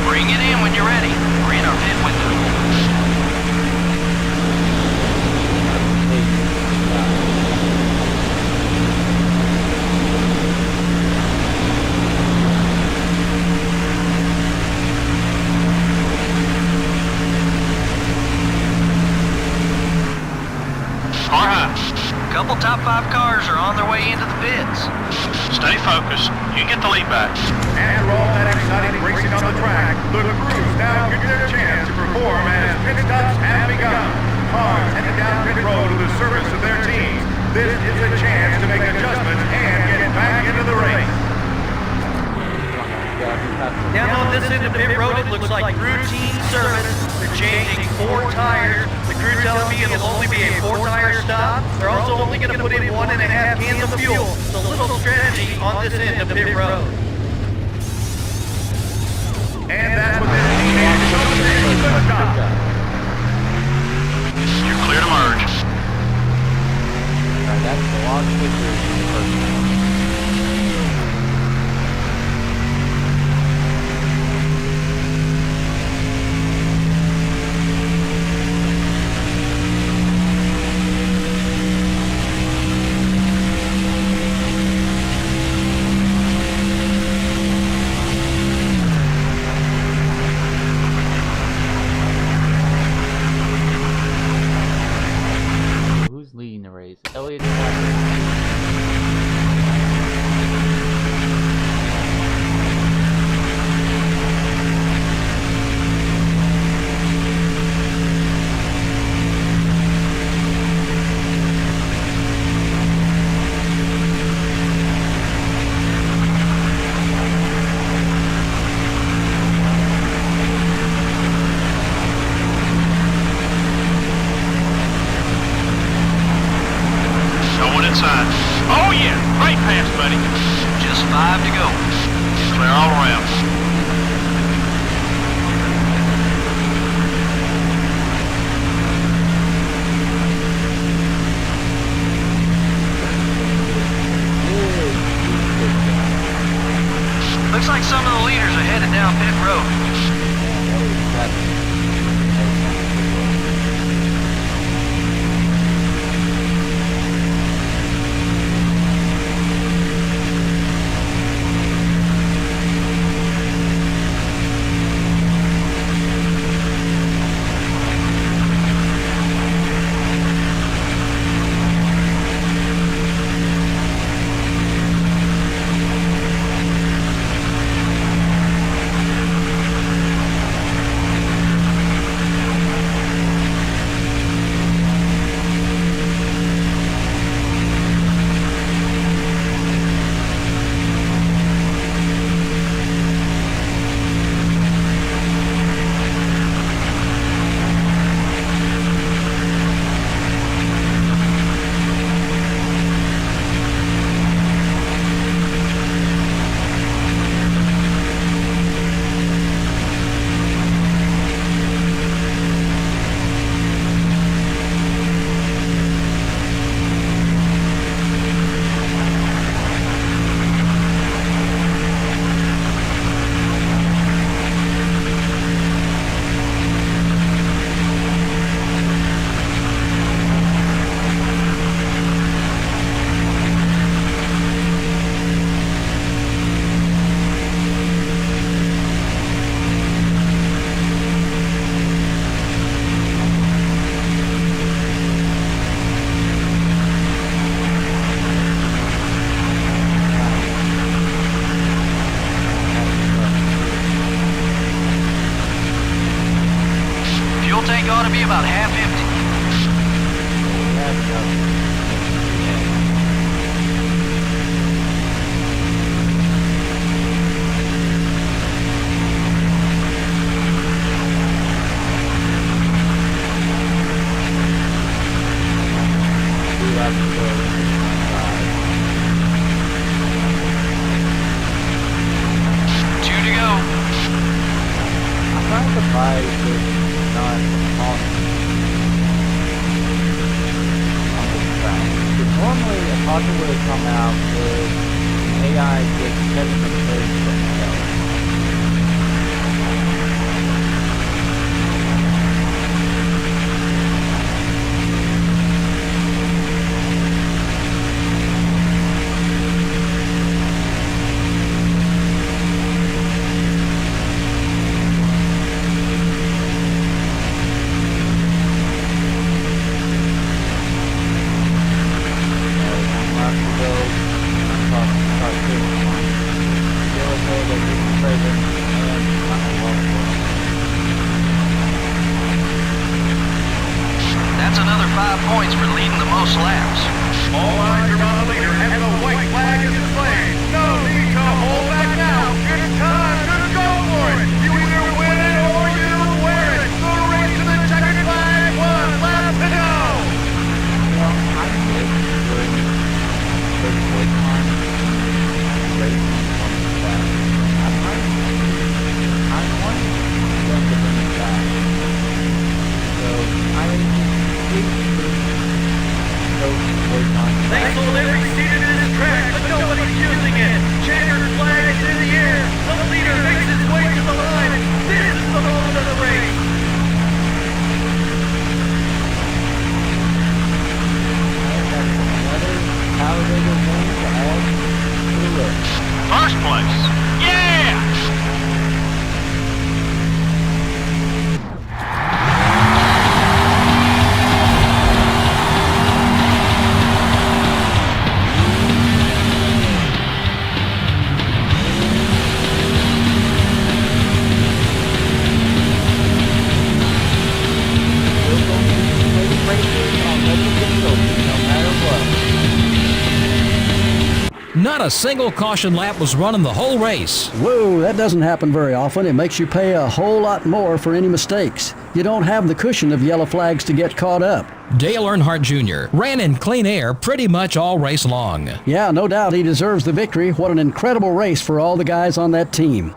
Bring it in when you're ready. We're in our pit window. Car high. Couple top 5 cars are on their way into the pits. Stay focused. You get the lead back. After all that exciting racing on the track, the crews now get their chance to perform as pit stops have begun. Cars heading down pit road to the service of their teams. This is a chance to make adjustments and get back into the race. Down on this end of pit road, it looks like routine service. They're changing 4 tires. The crew telling me it'll only be a 4-tire stop. They're also only going to put in 1.5 cans of fuel. So little strategy on this end of pit road. And that's what this team is. Good stop. You're clear to merge. That's the long picture. Who's leading the race? Elliott. Going inside. Oh yeah, great pass, buddy. Just 5 to go. Clear all around. Looks like some of the leaders are headed down pit road. tank ought to be about half empty. Two to go. I'm not surprised it's not awesome on this track. Because normally a puzzle would have come out with AI gets 7 mistakes from hell. That's another 5 points for leading the most laps. All eyes are on the leader, and the white flag is displayed. No need to hold back now. It's time to go for it. You either win it or you wear it. The race to the checkered flag, 1 lap to go. They sold every seat into this track, but nobody's using it. Checkered flag is in the air. The leader makes his way to the line. This is the moment of the race. First place. Yeah! Not a single caution lap was run in the whole race. Whoa, that doesn't happen very often. It makes you pay a whole lot more for any mistakes. You don't have the cushion of yellow flags to get caught up. Dale Earnhardt Jr. ran in clean air pretty much all race long. Yeah, no doubt he deserves the victory. What an incredible race for all the guys on that team.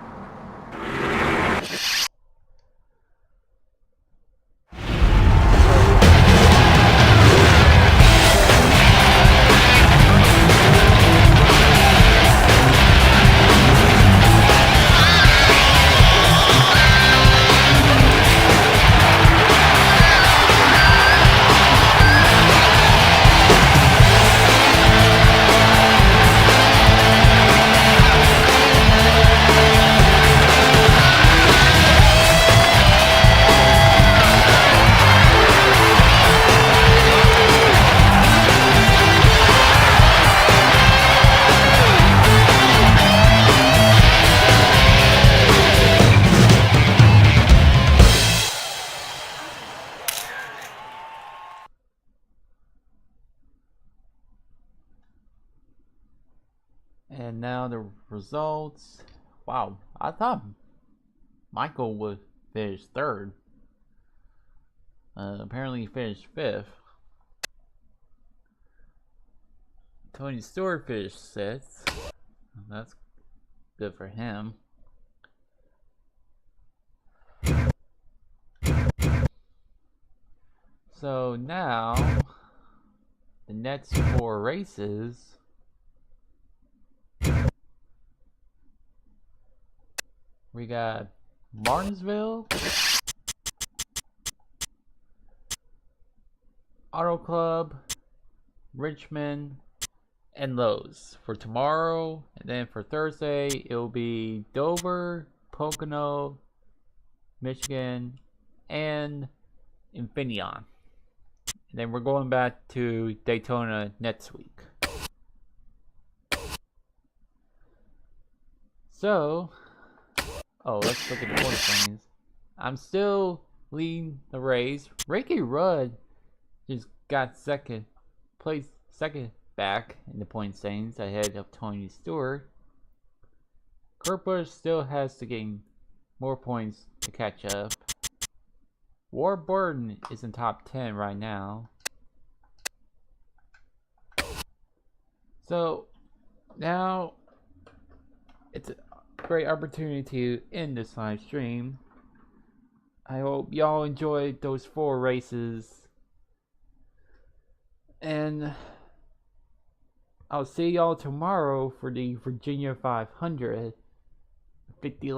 And now the results. Wow, I thought Michael would finish third. Apparently he finished fifth. Tony Stewart finished sixth. That's good for him. So now the next 4 races. We got Martinsville, Auto Club, Richmond, and Lowe's for tomorrow. And then for Thursday, it'll be Dover, Pocono, Michigan, and Infineon. And then we're going back to Daytona next week. So, let's look at the point things. I'm still leading the race. Ricky Rudd just got second back in the point standings ahead of Tony Stewart. Kurt Busch still has to gain more points to catch up. Ward Burton is in top 10 right now. So now it's a great opportunity to end this live stream. I hope y'all enjoyed those 4 races. And I'll see y'all tomorrow for the Virginia 500 50 laps.